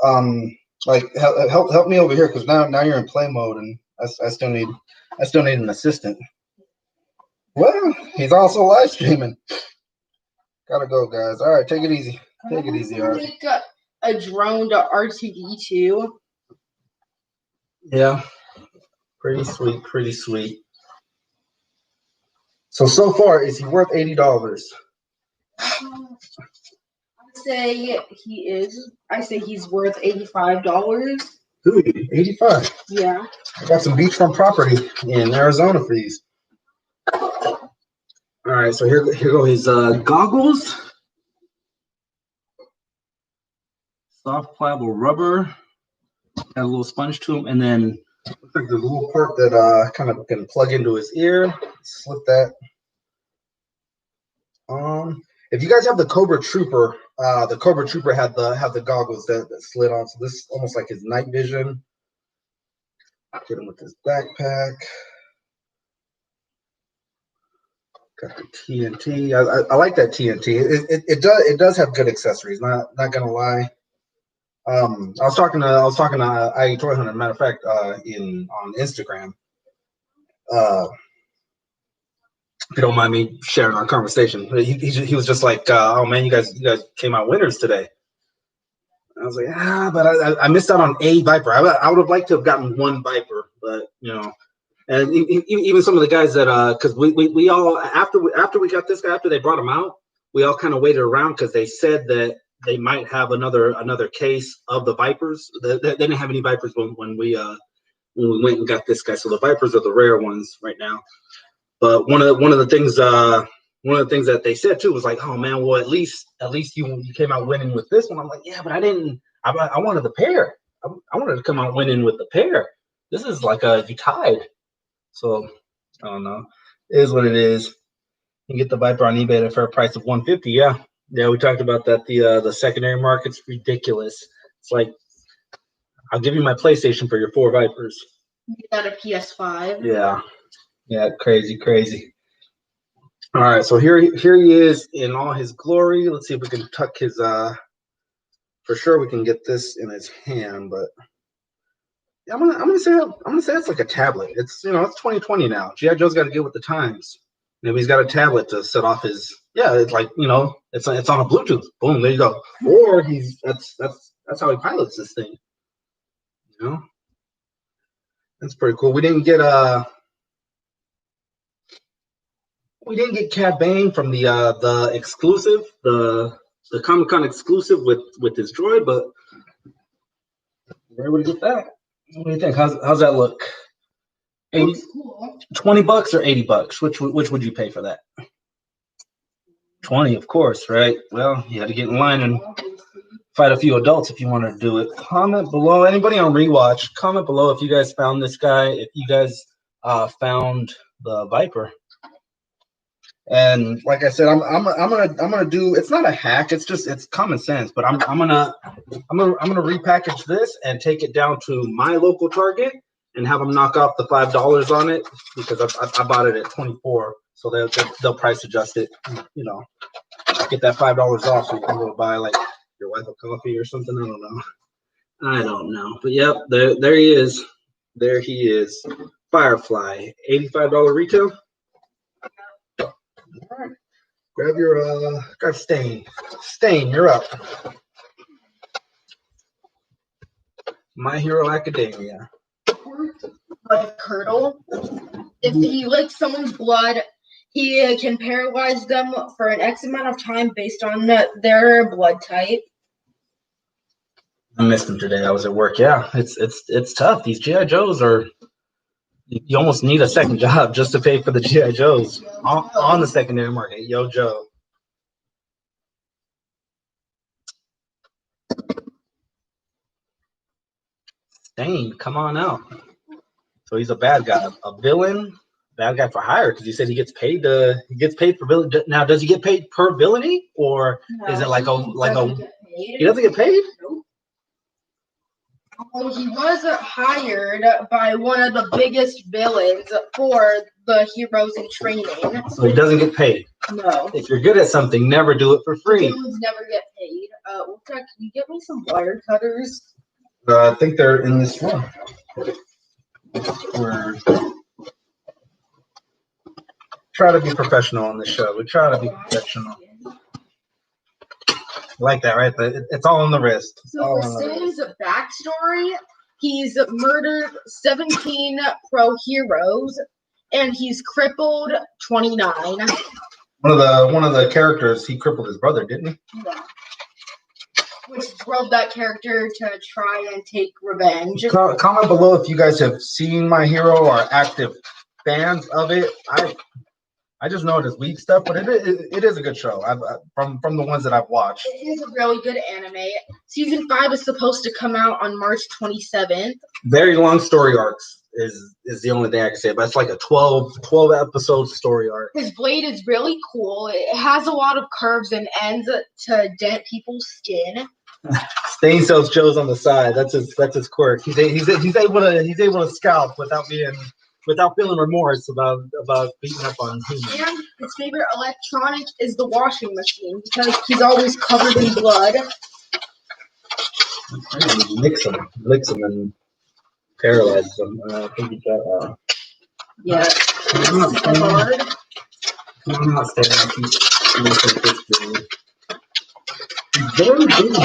help me over here because now you're in play mode and I still need an assistant. Well, he's also live streaming. Gotta go, guys. All right, take it easy. Take it easy. All right. Make a drone to R2D2. Yeah, Pretty sweet, pretty sweet. So far, is he worth $80? I say he is. I say he's worth $85. Ooh, 85. Yeah. I got some beachfront property in Arizona for these. All right, so here go his goggles. Soft pliable rubber. Got a little sponge to them, and then looks like there's a little part that kind of can plug into his ear. Slip that on. If you guys have the Cobra Trooper had the goggles that slid on. So this is almost like his night vision. Get him with his backpack. Got the TNT. I like that TNT. It does have good accessories. Not gonna lie. I was talking to IE Toy Hunter. Matter of fact, on Instagram. If you don't mind me sharing our conversation, he was just like, "Oh man, you guys came out winners today." I was like, but I missed out on a Viper. I would have liked to have gotten one Viper, but and even some of the guys that because we all after we got this guy, after they brought him out, we all kind of waited around because they said that they might have another case of the Vipers. They didn't have any Vipers when we went and got this guy. So the Vipers are the rare ones right now. But one of the things that they said too was like, oh man, well at least you came out winning with this one. I'm like, yeah, but I didn't. I wanted the pair. I wanted to come out winning with the pair. This is like you tied. So I don't know. It is what it is. You can get the Viper on eBay at a fair price of $150. Yeah, we talked about that. The secondary market's ridiculous. It's like, I'll give you my PlayStation for your 4 Vipers. You got a PS5. Yeah, crazy. All right, so here he is in all his glory. Let's see if we can tuck his. For sure, we can get this in his hand, but I'm gonna say it's like a tablet. It's it's 2020 now. G.I. Joe's got to get with the times. Maybe he's got a tablet to set off his. Yeah, it's like it's on a Bluetooth. Boom, there you go. Or that's how he pilots this thing. That's pretty cool. We didn't get Cad Bane from the exclusive, the Comic-Con exclusive with his droid, but we're able to get that. What do you think? How's that look? 80, cool. $20 or $80? Which would you pay for that? 20, of course, right? Well, you had to get in line and fight a few adults if you wanted to do it. Comment below. Anybody on Rewatch, comment below if you guys found this guy. If you guys found the Viper. And like I said, I'm gonna do. It's not a hack. It's common sense. But I'm gonna repackage this and take it down to my local Target and have them knock off the $5 on it because I bought it at 24, so they'll price adjust it. Get that $5 off so you can go buy like your wife a coffee or something. I don't know. But yep, there he is. There he is. Firefly, $85 retail. All right. Grab Stain. Stain, you're up. My Hero Academia. Blood curdle. If he licks someone's blood, he can paralyze them for an X amount of time based on their blood type. I missed him today. I was at work. Yeah, it's tough. These G.I. Joes are. You almost need a second job just to pay for the G.I. Joes on the secondary market. Yo, Joe. Stain, come on out. So he's a bad guy, a villain, bad guy for hire because he said he gets paid for villain. Now, does he get paid per villainy or is it like he doesn't get paid? Nope. Well, he was hired by one of the biggest villains for the heroes in training. So he doesn't get paid. No. If you're good at something, never do it for free. Villains never get paid. Can you get me some wire cutters? I think they're in this one. Try to be professional on this show. We try to be professional. Like that, right? It's all on the wrist. So for Stain's backstory, He's murdered 17 pro heroes, and he's crippled 29. One of the characters, he crippled his brother, didn't he? Yeah. Which drove that character to try and take revenge. Comment below if you guys have seen My Hero or are active fans of it. I just know it is weak stuff, but it is a good show. From the ones that I've watched. It is a really good anime. Season 5 is supposed to come out on March 27th. Very long story arcs is the only thing I can say, but it's like a 12 episode story arc. His blade is really cool. It has a lot of curves and ends to dent people's skin. Stain cells Joe's on the side. That's his quirk. He's able to scalp without feeling remorse about beating up on humans. And his favorite electronic is the washing machine because he's always covered in blood. Licks him, and paralyzes him. I think he got. Yeah. Hard. I'm not staying. He's very big.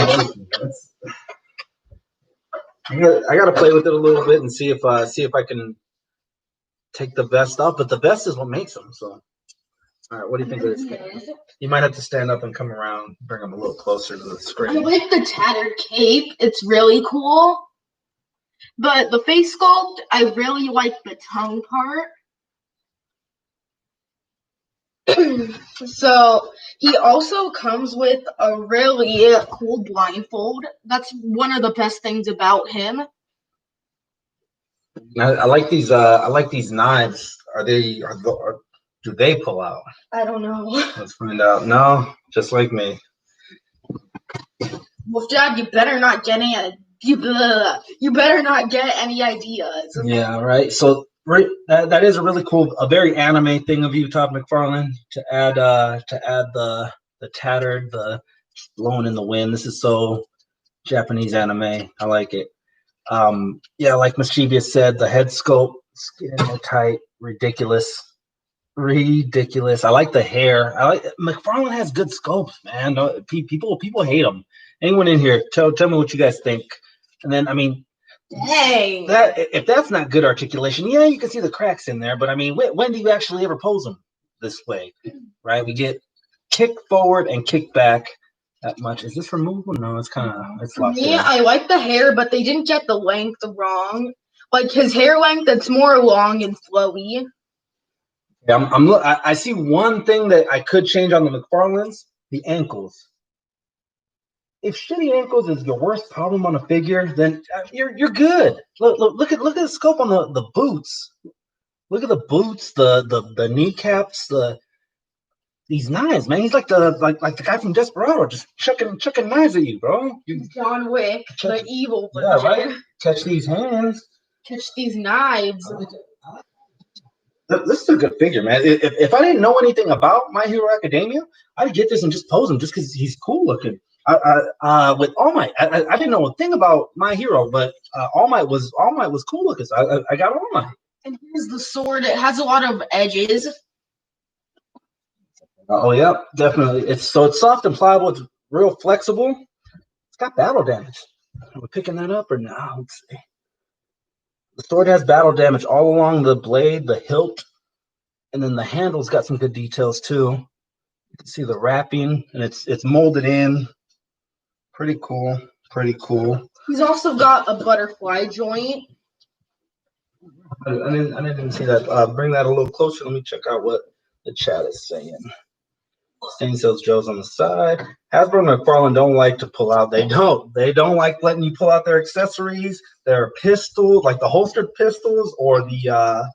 I gotta play with it a little bit and see if I can take the vest off, but the vest is what makes them. So, all right, what do you think of this? You might have to stand up and come around, bring them a little closer to the screen. I like the tattered cape. It's really cool. But the face sculpt, I really like the tongue part. So he also comes with a really cool blindfold. That's one of the best things about him. I like these. I like these knives. Do they pull out? I don't know. Let's find out. No, just like me. Well, Dad, you better not get any. You better not get any ideas. Yeah, right. So that is a really cool, a very anime thing of you, Todd McFarlane, to add the tattered, the blowing in the wind. This is so Japanese anime. I like it. Yeah, like Mischievous said, the head sculpt, skin in tight, ridiculous. I like the hair. McFarlane has good sculpts, man. People hate him. Anyone in here, tell me what you guys think. And then, I mean, dang, if that's not good articulation, yeah, you can see the cracks in there. But I mean, when do you actually ever pose them this way, right? We get kick forward and kick back. That much. Is this removable? No, it's locked in. Yeah, I like the hair, but they didn't get the length wrong. Like his hair length, it's more long and flowy. Yeah, I see one thing that I could change on the McFarlanes: the ankles. If shitty ankles is your worst problem on a figure, then you're good. Look at the scope on the boots. Look at the boots, the kneecaps, these knives, man. He's like the guy from Desperado, just chucking knives at you, bro. John Wick, the evil version. Yeah, right. Catch these hands. Catch these knives. This is a good figure, man. If I didn't know anything about My Hero Academia, I'd get this and just pose him just because he's cool looking. With All Might, I didn't know a thing about My Hero, but All Might was cool looking. So I got All Might. And here's the sword. It has a lot of edges. Oh yeah, definitely. It's soft and pliable. It's real flexible. It's got battle damage. Are we picking that up or not? Let's see. The sword has battle damage all along the blade, the hilt, and then the handle's got some good details too. You can see the wrapping, and it's molded in. Pretty cool. Pretty cool. He's also got a butterfly joint. I didn't even see that. Bring that a little closer. Let me check out what the chat is saying. Stain Cells Joe's on the side. Hasbro and McFarlane don't like to pull out. They don't like letting you pull out their accessories, their pistols, like the holstered pistols or the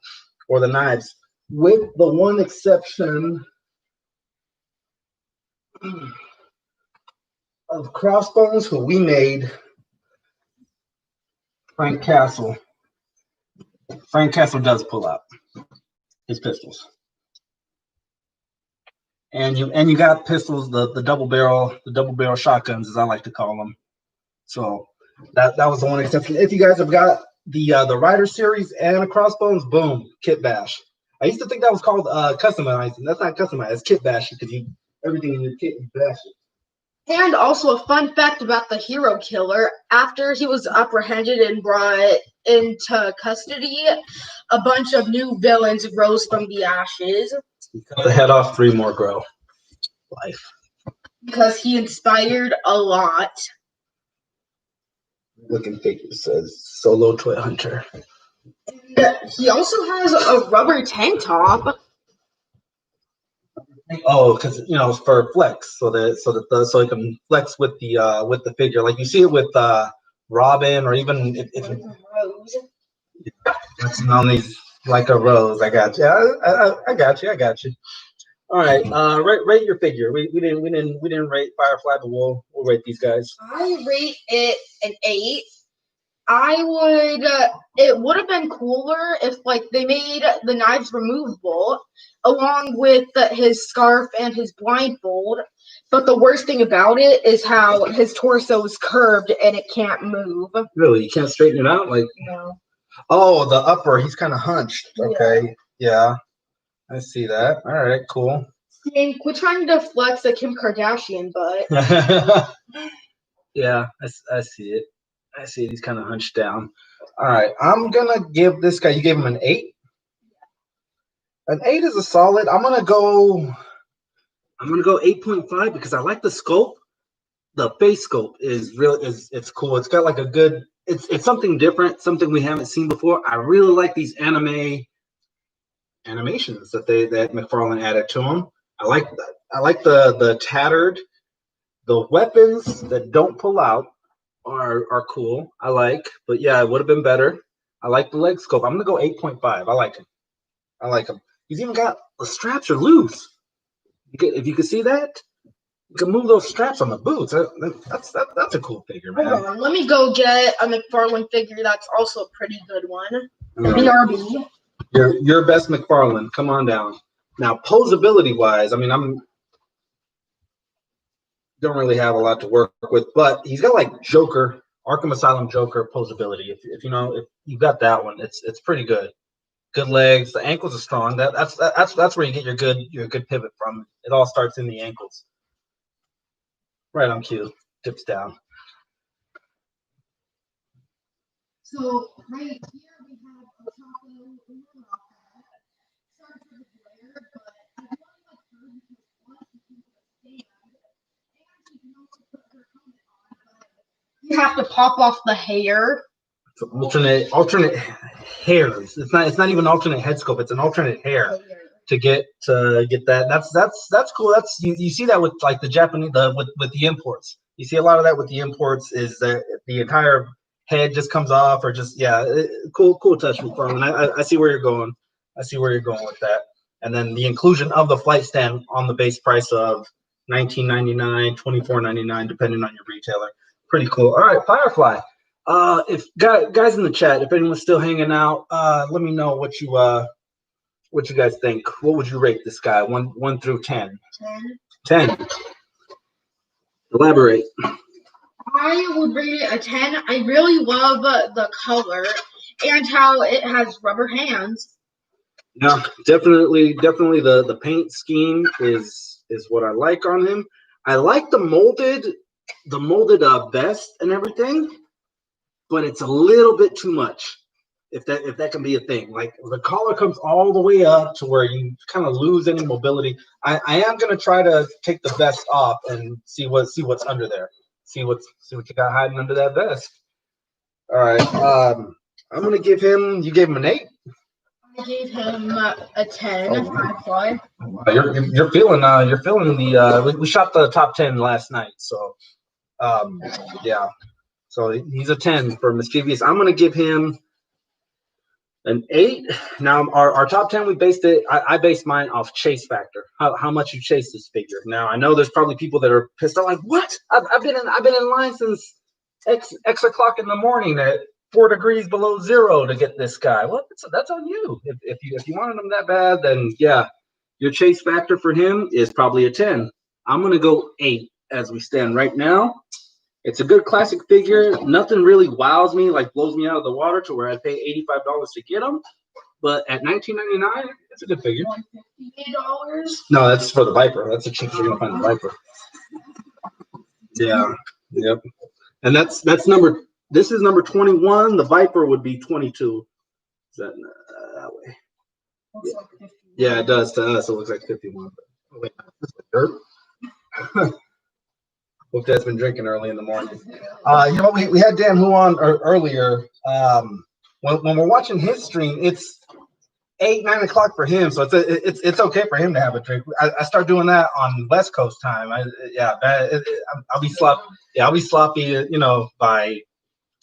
knives. With the one exception of Crossbones, who we made, Frank Castle. Frank Castle does pull out his pistols. And you got pistols, the double barrel shotguns, as I like to call them. So that was the one exception. If you guys have got the Rider series and a Crossbones, boom, kit bash. I used to think that was called customizing. That's not customized. It's kit bash because everything in your kit you bash it. And also a fun fact about the hero killer, after he was apprehended and brought into custody, a bunch of new villains rose from the ashes. You cut the head off, 3 more grow. Life. Because he inspired a lot. Looking figure says solo toy hunter. And he also has a rubber tank top. Oh, because it's for flex, so he can flex with the figure. Like you see it with Robin, or even if Rose. flexing on these like a rose. I got you. I got you. I got you. All right. Rate your figure. We didn't rate Firefly, but we'll rate these guys. I rate it an 8. It would have been cooler if they made the knives removable along with his scarf and his blindfold. But the worst thing about it is how his torso is curved and it can't move. Really, you can't straighten it out, No. Oh, the upper, he's kind of hunched. Okay, yeah, I see that. All right, cool. And quit trying to flex the Kim Kardashian butt. Yeah, I see it. I see it. He's kind of hunched down. All right, I'm gonna give this guy. You gave him an 8. An 8 is a solid. I'm gonna go 8.5 because I like the scope. The face scope is it's cool. It's got like a good. It's something different, something we haven't seen before. I really like these animations that McFarlane added to them. I like that. I like the tattered. The weapons that don't pull out are cool. I like, but yeah, it would have been better. I like the leg scope. I'm gonna go 8.5. I like him. I like him. He's even got the straps are loose. If you can see that, you can move those straps on the boots. That's a cool figure, man. Hold on, let me go get a McFarlane figure that's also a pretty good one. BRB. Your best McFarlane. Come on down. Now, posability wise, I mean, don't really have a lot to work with, but he's got like Joker, Arkham Asylum Joker posability. If you've got that one, it's pretty good. Good legs. The ankles are strong. That's where you get your good pivot from. It all starts in the ankles. Right on cue. Tips down. So right here we have a taco. Starts with a glare, but I really like her because one, she can stand, and she can also put her helmet on. But you have to pop off the hair. So alternate hairs. It's not even alternate head scope. It's an alternate hair to get that. That's cool. That's you see that with like the Japanese with the imports. You see a lot of that with the imports is that the entire head just comes off or just cool touch from. And I see where you're going. I see where you're going with that. And then the inclusion of the flight stand on the base price of $19.99, $24.99, depending on your retailer. Pretty cool. All right, Firefly. If guys in the chat, if anyone's still hanging out, let me know what you guys think. What would you rate this guy? 1 through 10. 10. Elaborate. I would rate it a 10. I really love the color and how it has rubber hands. Yeah, definitely the paint scheme is what I like on him. I like the molded vest and everything, but it's a little bit too much. If that can be a thing, like the collar comes all the way up to where you kind of lose any mobility. I am gonna try to take the vest off and see what's under there. See what you got hiding under that vest. All right, I'm gonna give him. You gave him an 8. I gave him a 10. Oh, you're feeling the. We shot the top 10 last night, so yeah. So he's a 10 for Mischievous. I'm gonna give him an 8. Now our top 10, we based it. I based mine off chase factor. How much you chase this figure. Now I know there's probably people that are pissed. They're like, what? I've been in line since X o'clock in the morning at 4 degrees below 0 to get this guy. Well, that's on you. If you wanted him that bad, then yeah, your chase factor for him is probably a 10. I'm gonna go 8 as we stand right now. It's a good classic figure. Nothing really wows me, like blows me out of the water to where I pay $85 to get them. But at $19.99, it's a good figure. $158? No, that's for the Viper. That's the cheapest you're gonna find the Viper. Yeah. Yep. And that's number. This is number 21. The Viper would be 22. Is that that way? Yeah, it does to us. It looks like 51. Oh, wait, this is dirt. Hope Dad's been drinking early in the morning. You know, we had Dan Hu on earlier. When we're watching his stream, it's 8-9 o'clock for him, so it's okay for him to have a drink. I start doing that on West Coast time. I'll be sloppy. Yeah, I'll be sloppy. You know, by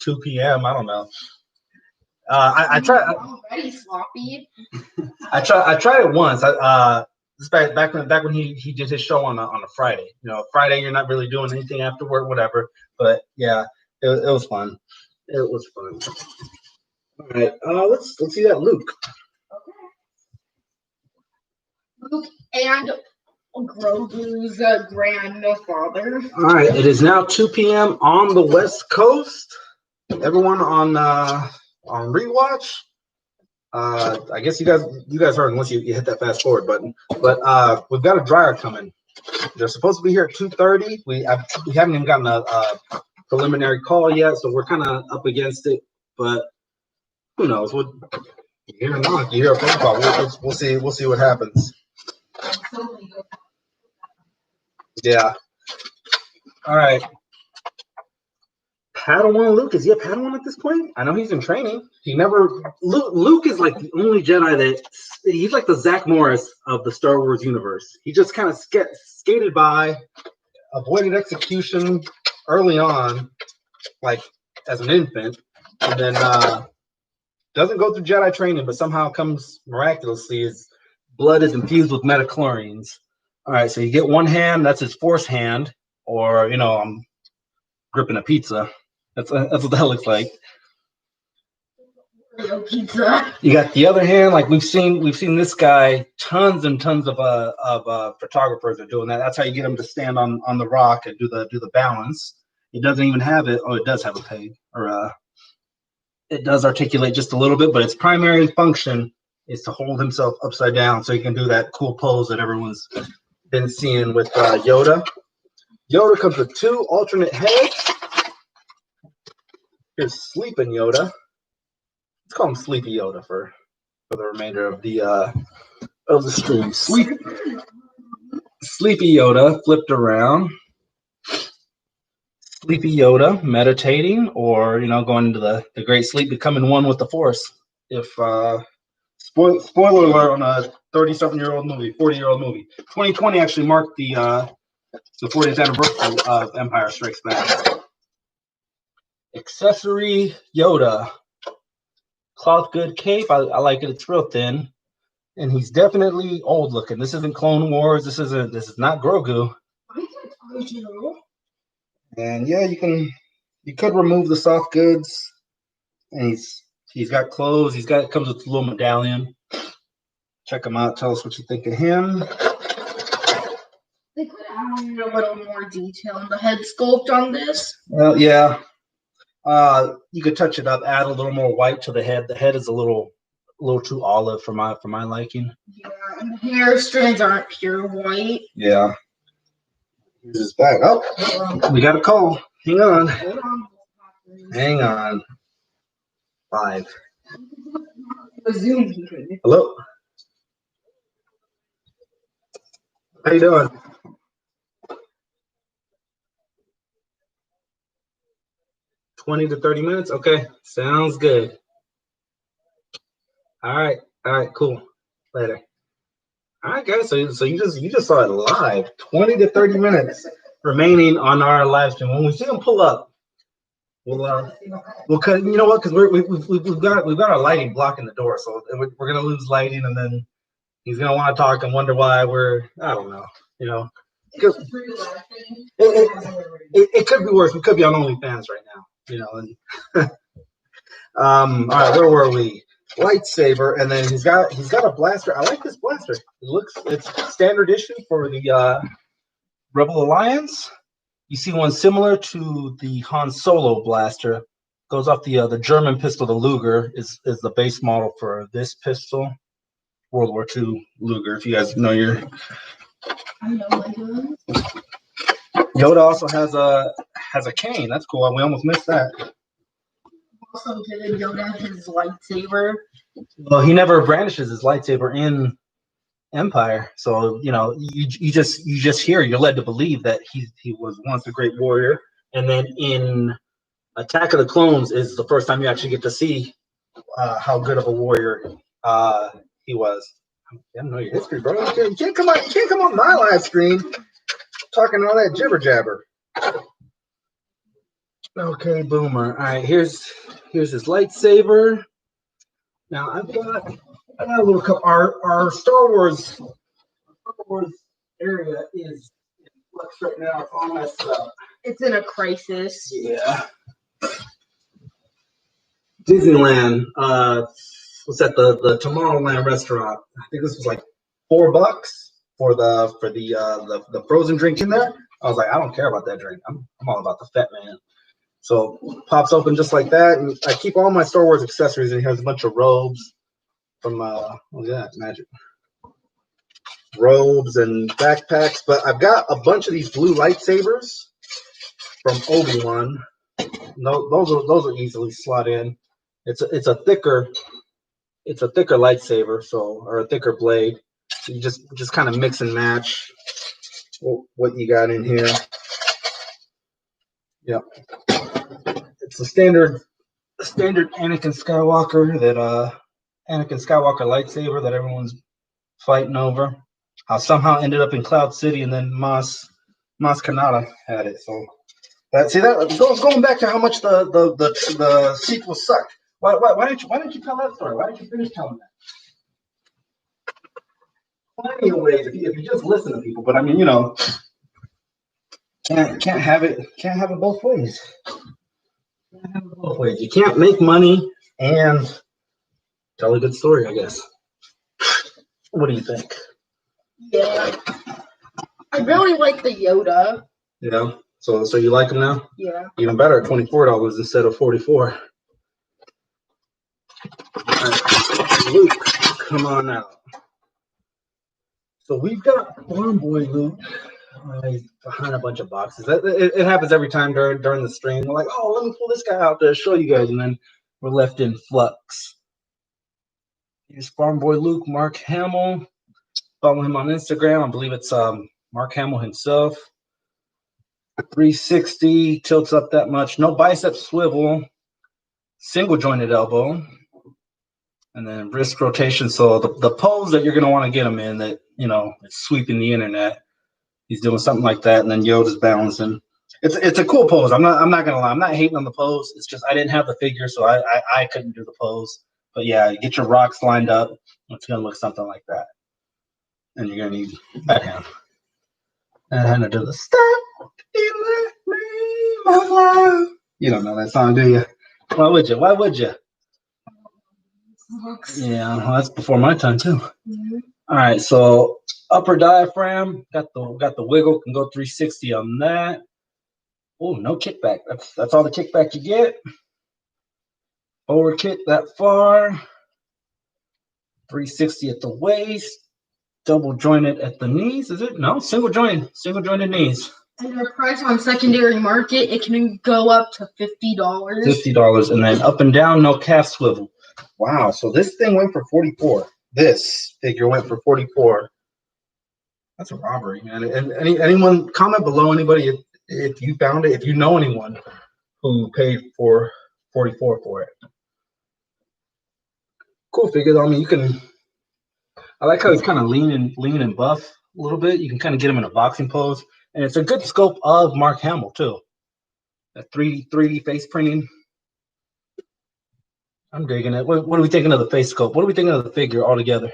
2 p.m. I don't know. I try. Already sloppy. I tried it once. This back when he did his show on a Friday. You know, Friday you're not really doing anything after work, whatever. But yeah, it was fun. It was fun. All right, let's see that Luke. Luke and Grogu's grandfather. All right, it is now 2 p.m. on the West Coast. Everyone on rewatch. I guess you guys heard once you hit that fast forward button. But we've got a dryer coming. They're supposed to be here at 2:30. We haven't even gotten a preliminary call yet, so we're kind of up against it. But who knows? You hear a knock, you hear a phone call. We'll see what happens. Yeah. All right. Padawan Luke, is he a Padawan at this point? I know he's in training. Luke is like the only Jedi he's like the Zach Morris of the Star Wars universe. He just kind of skated by, avoided execution early on, like as an infant, and then doesn't go through Jedi training, but somehow comes miraculously. His blood is infused with metachlorians. All right, so you get one hand, that's his Force hand, or I'm gripping a pizza. That's what that looks like. Pizza. You got the other hand, like we've seen this guy. Tons and tons of photographers are doing that. That's how you get him to stand on the rock and do the balance. He doesn't even have it. Oh, it does have a peg, or it does articulate just a little bit, but its primary function is to hold himself upside down so he can do that cool pose that everyone's been seeing with Yoda. Yoda comes with 2 alternate heads. Here's Sleeping Yoda. Let's call him Sleepy Yoda for the remainder of the stream. Sleepy Yoda flipped around. Sleepy Yoda meditating, or going into the great sleep, becoming one with the Force. If spoiler alert on a 30-something-year-old movie, 40-year-old movie. 2020 actually marked the 40th anniversary of Empire Strikes Back. Accessory Yoda. Cloth good cape. I like it. It's real thin. And he's definitely old looking. This isn't Clone Wars. This is not Grogu. And yeah, you could remove the soft goods. And he's got clothes. It comes with a little medallion. Check him out. Tell us what you think of him. They could add a little more detail in the head sculpt on this. Well, yeah. You could touch it up, add a little more white to the head. The head is a little too olive for my liking. Yeah, and the hair strands aren't pure white. Yeah. Here's his back. Oh, we got a call. Hang on. Hang on. 5. Zoom. Hello. How you doing? $20 to 30 minutes. Okay, sounds good. All right, cool. Later. All right, guys. So you just saw it live. 20 to 30 minutes remaining on our live stream. When we see them pull up, we'll cut. You know what? Because we've got our lighting blocking the door, so we're gonna lose lighting, and then he's gonna want to talk and wonder why I don't know. It could be worse. We could be on OnlyFans right now. And all right, where were we? Lightsaber, and then he's got a blaster. I like this blaster. It's standard issue for the Rebel Alliance. You see one similar to the Han Solo blaster. Goes off the German pistol. The Luger is the base model for this pistol. World War II Luger. If you guys know your. I know my guns. Yoda also has a cane. That's cool. We almost missed that. Also, did Yoda his lightsaber? Well, he never brandishes his lightsaber in Empire, so you know you just hear, you're led to believe that he was once a great warrior, and then in Attack of the Clones is the first time you actually get to see how good of a warrior he was. I don't know your history, bro. You can't come on my live stream talking all that jibber jabber. Okay, Boomer. All right, here's his lightsaber. Now I got a little cup. Our Star Wars area is in flux right now. It's all messed up. It's in a crisis. Yeah. Disneyland. What's that? The Tomorrowland restaurant. I think this was like $4 for the frozen drink in there. I was like, I don't care about that drink. I'm all about the fat man. So pops open just like that, and I keep all my Star Wars accessories. And he has a bunch of robes from what's that? Magic. Robes and backpacks, but I've got a bunch of these blue lightsabers from Obi-Wan. No, those are easily slot in. It's a thicker lightsaber, or a thicker blade. So you just kind of mix and match what you got in here. Yep. It's a standard Anakin Skywalker lightsaber that everyone's fighting over. I somehow ended up in Cloud City, and then Maz Kanata had it. So that goes going back to how much the sequel sucked. Why didn't you tell that story? Why didn't you finish telling that? Plenty of ways if you just listen to people, but I mean, can't have it both ways. Can't have it both ways. You can't make money and tell a good story, I guess. What do you think? Yeah. I really like the Yoda. Yeah. So you like them now? Yeah. Even better at $24 instead of $44. All right. Luke, come on out. So we've got Farm Boy Luke. He's behind a bunch of boxes. It happens every time during the stream. We're like, oh, let me pull this guy out to show you guys, and then we're left in flux. Here's Farm Boy Luke, Mark Hamill. Follow him on Instagram. I believe it's Mark Hamill himself. 360, tilts up that much. No bicep swivel. Single jointed elbow. And then wrist rotation. So the pose that you're going to want to get him in, that, it's sweeping the internet. He's doing something like that, and then Yoda's balancing. It's a cool pose. I'm not gonna lie. I'm not hating on the pose. It's just I didn't have the figure, so I couldn't do the pose. But yeah, get your rocks lined up. It's gonna look something like that. And you're gonna need that hand. And to do the stop in the name of love. You don't know that song, do you? Why would you? Yeah, well, that's before my time too. Mm-hmm. All right, so upper diaphragm, got the wiggle, can go 360 on that. Oh, no kickback. That's all the kickback you get. Forward kick that far. 360 at the waist. Double jointed at the knees. Is it? No, single jointed knees. And the price on secondary market, it can go up to $50. $50, and then up and down, no calf swivel. Wow, so this thing went for $44. This figure went for $44. That's a robbery, man. And anyone, comment below, anybody, if you found it, if you know anyone who paid for $44 for it. Cool figure, though. I mean, you can. I like how he's kind of lean and buff a little bit. You can kind of get him in a boxing pose, and it's a good scope of Mark Hamill too. That 3D face printing. I'm digging it. What are we thinking of the face scope? What are we thinking of the figure altogether?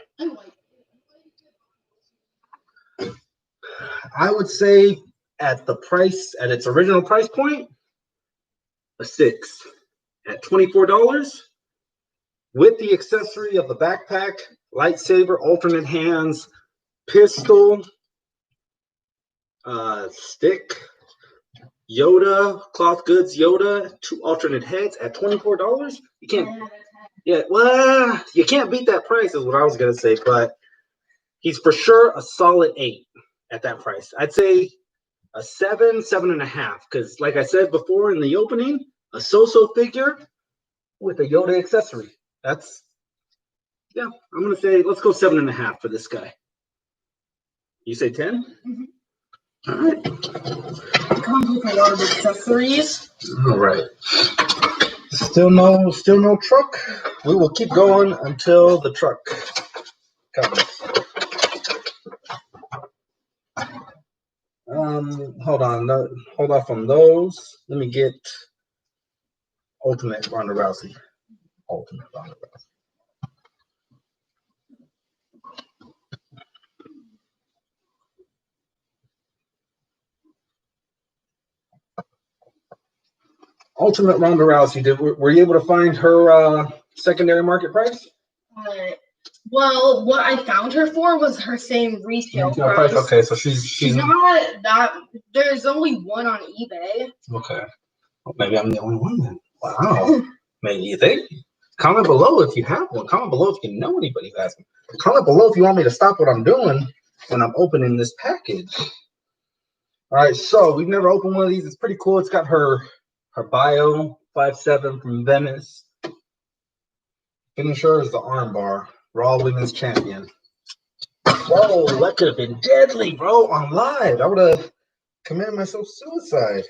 I would say at its original price point, a 6. At $24, with the accessory of the backpack, lightsaber, alternate hands, pistol, stick, Yoda, cloth goods Yoda, 2 alternate heads at $24. You can't. Yeah, well, you can't beat that price, is what I was gonna say. But he's for sure a solid 8 at that price. I'd say a 7, 7.5. Because like I said before in the opening, a so-so figure with a Yoda accessory. That's, yeah, I'm gonna say let's go 7.5 for this guy. You say 10? Mm-hmm. All right. It comes with a lot of accessories. All right. Still no truck. We will keep going until the truck comes. Hold on. No, hold off on those. Let me get Ultimate Ronda Rousey. Ultimate Ronda Rousey. Ultimate Ronda Rousey. Were you able to find her secondary market price? Well, what I found her for was her same retail price. Okay, so she's not that. There's only one on eBay. Okay. Well, maybe I'm the only one then. Wow. Maybe you think? Comment below if you have one. Comment below if you know anybody who has one. Comment below if you want me to stop what I'm doing when I'm opening this package. All right, so we've never opened one of these. It's pretty cool. It's got her bio 5'7" from Venice. Finisher is the armbar. Raw Women's Champion. Whoa, that could have been deadly, bro, on live. I would have committed myself suicide.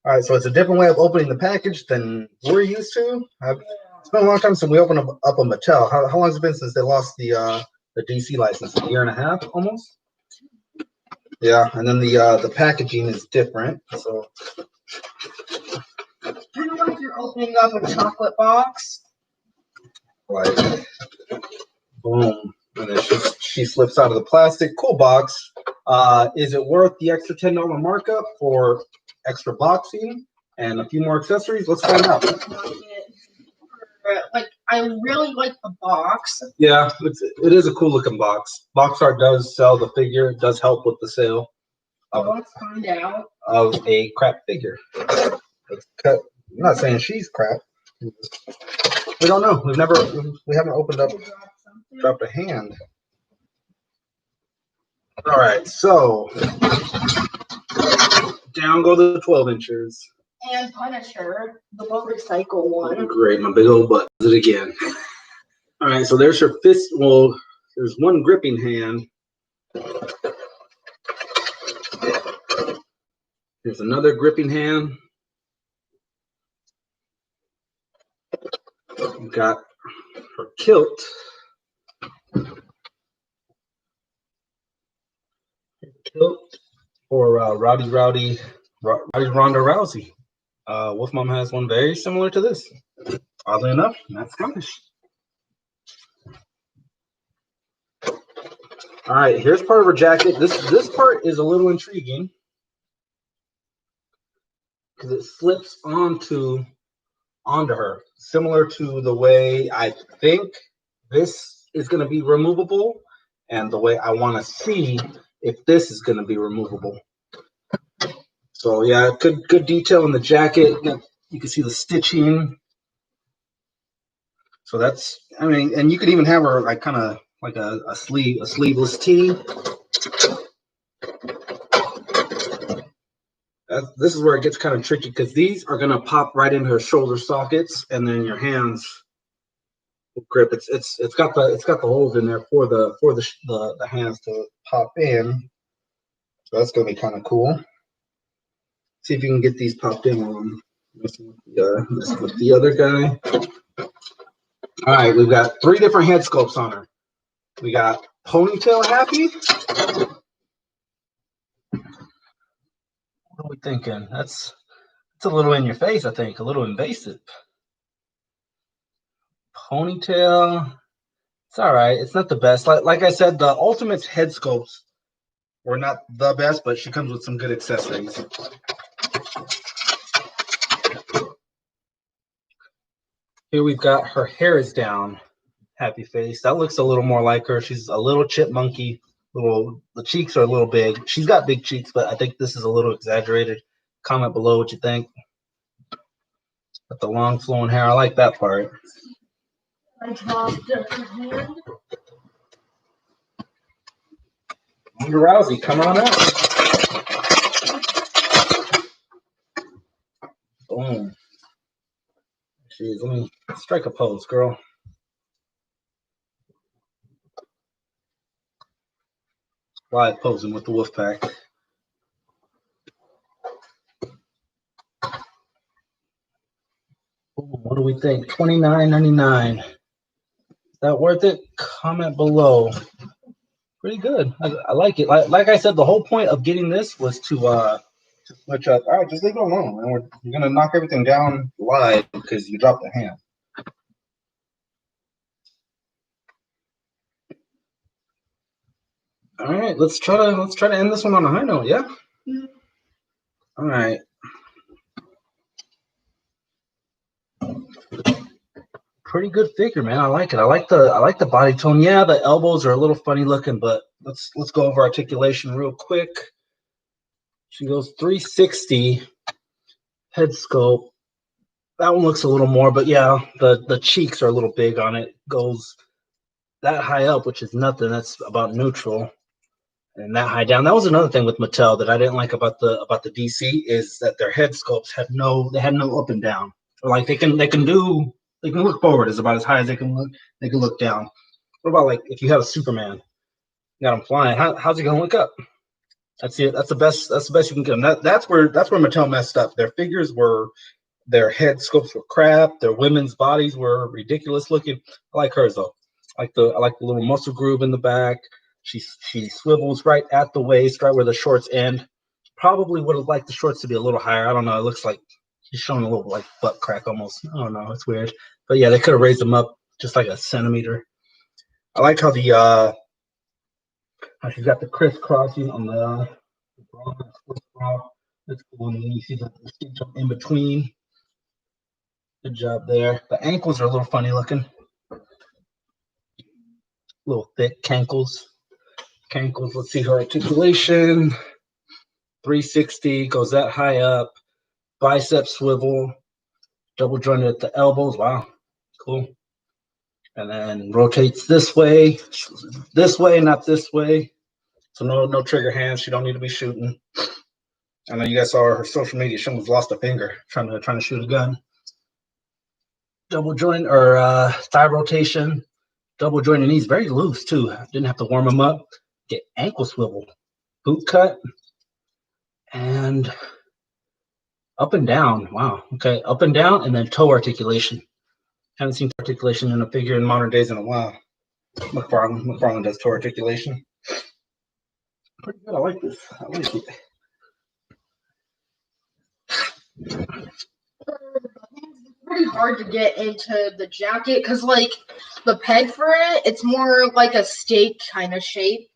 All right, so it's a different way of opening the package than we're used to. It's been a long time since we opened up a Mattel. How long has it been since they lost the DC license? A year and a half, almost. Yeah, and then the packaging is different. So Kind of like you're opening up a chocolate box. like, boom, and then she slips out of the plastic. Cool box. Is it worth the extra $10 markup for extra boxing and a few more accessories? Let's find out. Like, I really like the box. Yeah, it is a cool looking box. Box Art does sell the figure. It does help with the sale Let's find out. of a crap figure. I'm not saying she's crap. We don't know. We haven't opened up, dropped a hand. All right, so down go the 12 inches. And Punisher, the motorcycle one. Great, my big old butt does it again. All right, so there's her fist. Well, there's one gripping hand. There's another gripping hand. We've got her kilt. Kilt for Ronda Rousey. Wolf Mom has one very similar to this. Oddly enough, that's Scottish. All right, here's part of her jacket. This part is a little intriguing because it slips onto her, similar to the way I think this is going to be removable, and the way I want to see if this is going to be removable. So yeah, good detail in the jacket. You can see the stitching. So that's, I mean, and you could even have her like kind of like a sleeveless tee. This is where it gets kind of tricky because these are gonna pop right into her shoulder sockets, and then your hands will grip. It's got the holes in there for the hands to pop in. So that's gonna be kind of cool. See if you can get these popped in while I'm messing with the other guy. All right, we've got 3 different head sculpts on her. We got ponytail happy. What are we thinking? That's a little in your face, I think, a little invasive. Ponytail. It's all right. It's not the best. Like I said, the Ultimate's head sculpts were not the best, but she comes with some good accessories. Here we've got her hair is down. Happy face. That looks a little more like her. She's a little chipmunky. The cheeks are a little big. She's got big cheeks, but I think this is a little exaggerated. Comment below what you think. But the long flowing hair, I like that part. I dropped her hand. Ronda Rousey, come on out. Boom. Jeez, let me strike a pose, girl. Live posing with the wolf pack. What do we think? $29.99. Is that worth it? Comment below. Pretty good. I like it. Like I said, the whole point of getting this was to switch up. All right, just leave it alone, man. We're gonna knock everything down live because you dropped the hand. All right, let's try to end this one on a high note. Yeah. All right. Pretty good figure, man. I like it. I like the body tone. Yeah, the elbows are a little funny looking, but let's go over articulation real quick. She goes 360 head sculpt. That one looks a little more, but yeah, the cheeks are a little big on it. Goes that high up, which is nothing. That's about neutral. And that high down. That was another thing with Mattel that I didn't like about the DC is that their head sculpts had no up and down. Like they can look forward is about as high as they can look. They can look down. What about like if you have a Superman, you got him flying? How's he gonna look up? That's it. That's the best you can get him. That's where Mattel messed up. Their figures were their head sculpts were crap. Their women's bodies were ridiculous looking. I like hers though. I like the little muscle groove in the back. She swivels right at the waist, right where the shorts end. Probably would have liked the shorts to be a little higher. I don't know. It looks like she's showing a little like butt crack almost. I don't know. It's weird. But yeah, they could have raised them up just like a centimeter. I like how how she's got the crisscrossing on the bra. That's cool. And then you see the stitch in between. Good job there. The ankles are a little funny looking. Little thick cankles. Let's see her articulation. 360 goes that high up. Bicep swivel. Double jointed at the elbows. Wow, cool. And then rotates this way, not this way. So no trigger hands. She don't need to be shooting. I know you guys saw her social media. She almost lost a finger trying to shoot a gun. Double joint or thigh rotation. Double jointed knees, very loose too. Didn't have to warm them up. Get ankle swivel, boot cut, and up and down. Wow. Okay, up and down, and then toe articulation. Haven't seen toe articulation in a figure in modern days in a while. McFarlane does toe articulation. Pretty good. I like this. I like it. It's pretty hard to get into the jacket because, like, the peg for it's more like a steak kind of shape.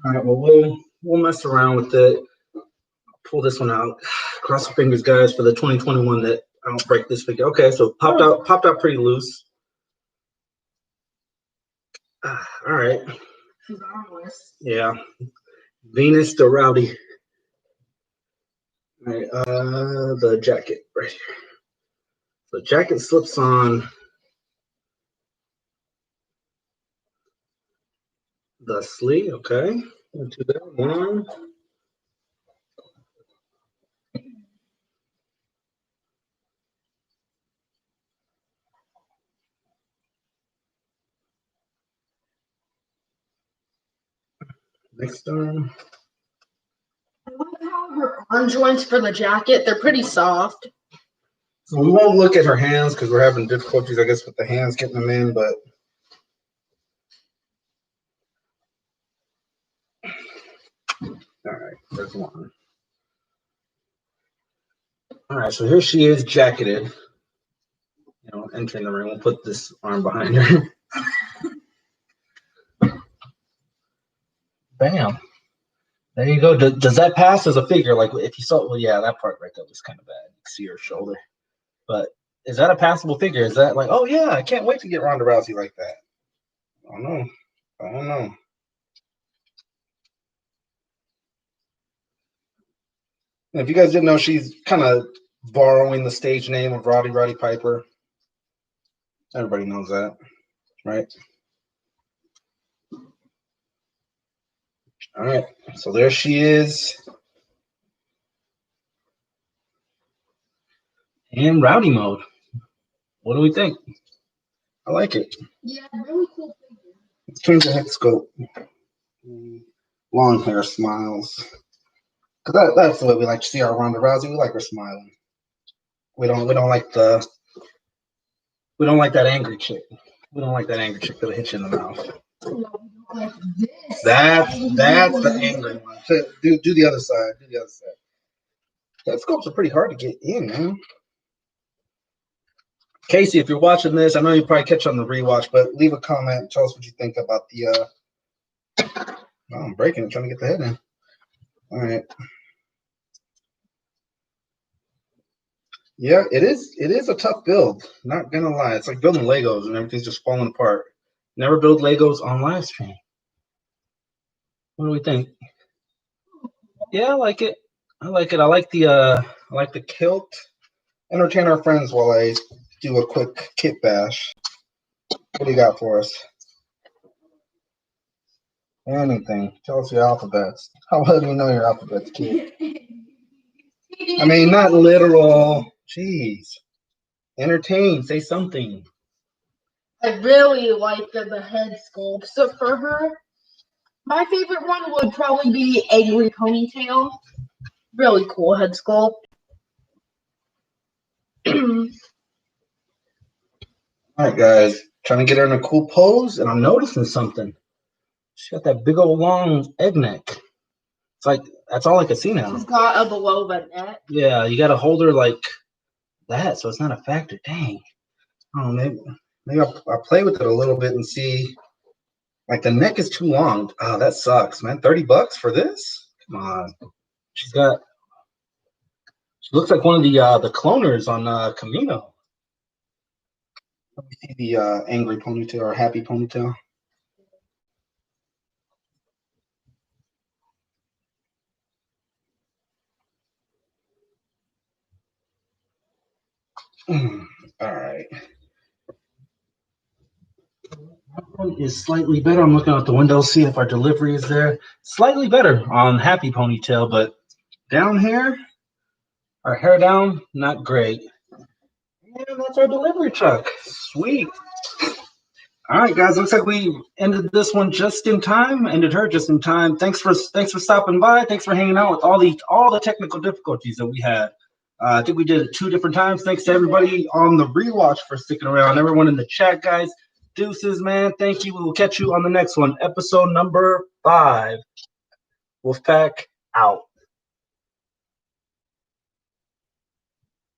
All right. Well, we'll mess around with it. Pull this one out. Cross your fingers, guys, for the 2021 that I don't break this figure. Okay, so popped out pretty loose. All right. She's armless. Yeah. Venus the Rowdy. All right, the jacket right here. The jacket slips on the sleeve. Okay. Into that one. Next arm. I like how her arm joints for the jacket, they're pretty soft. So we won't look at her hands because we're having difficulties, I guess, with the hands getting them in, but all right, there's one. All right, so here she is jacketed. You know, entering the ring. We'll put this arm behind her. Bam. There you go. Does that pass as a figure? Like if you saw, well, yeah, that part right there was kind of bad. You can see her shoulder. But is that a passable figure? Is that like, oh yeah, I can't wait to get Ronda Rousey like that? I don't know. And if you guys didn't know, she's kind of borrowing the stage name of Roddy Piper. Everybody knows that, right? All right, so there she is. and rowdy mode. What do we think? I like it. Yeah, really cool figure. Let's change the head scope. Long hair smiles. Cause that's the way we like to see our Ronda Rousey. We like her smiling. We don't like that angry chick. We don't like that angry chick that'll hit you in the mouth. Like this. That's the angry one. Do the other side. Do the other side. Head scopes are pretty hard to get in, man. Casey, if you're watching this, I know you probably catch on the rewatch, but leave a comment. Tell us what you think about the. Oh, I'm breaking it, trying to get the head in. All right. Yeah, it is. It is a tough build. Not gonna lie, it's like building Legos and everything's just falling apart. Never build Legos on live stream. What do we think? Yeah, I like it. I like it. I like the kilt. Entertain our friends while I do a quick kit bash. What do you got for us? Anything. Tell us your alphabets. How well do you know your alphabets, kid? I mean, not literal. Jeez. Entertain. Say something. I really like the head sculpt. So for her, my favorite one would probably be Angry Ponytail. Really cool head sculpt. All right, guys. Trying to get her in a cool pose, and I'm noticing something. She got that big old long egg neck. It's like that's all I can see now. She's got a below the neck. Yeah, you got to hold her like that, so it's not a factor. Dang. Oh, maybe I'll play with it a little bit and see. Like the neck is too long. Oh, that sucks, man. $30 for this? Come on. She looks like one of the cloners on Camino. Let me see the angry ponytail or happy ponytail. All right. That one is slightly better. I'm looking out the window, see if our delivery is there. Slightly better on happy ponytail, but down here, our hair down, not great. And that's our delivery truck. Sweet. All right, guys. Looks like we ended this one just in time. Ended her just in time. Thanks for stopping by. Thanks for hanging out with all the technical difficulties that we had. I think we did it 2 different times. Thanks to everybody on the rewatch for sticking around. Everyone in the chat, guys. Deuces, man. Thank you. We will catch you on the next one. Episode number 5. Wolfpack out.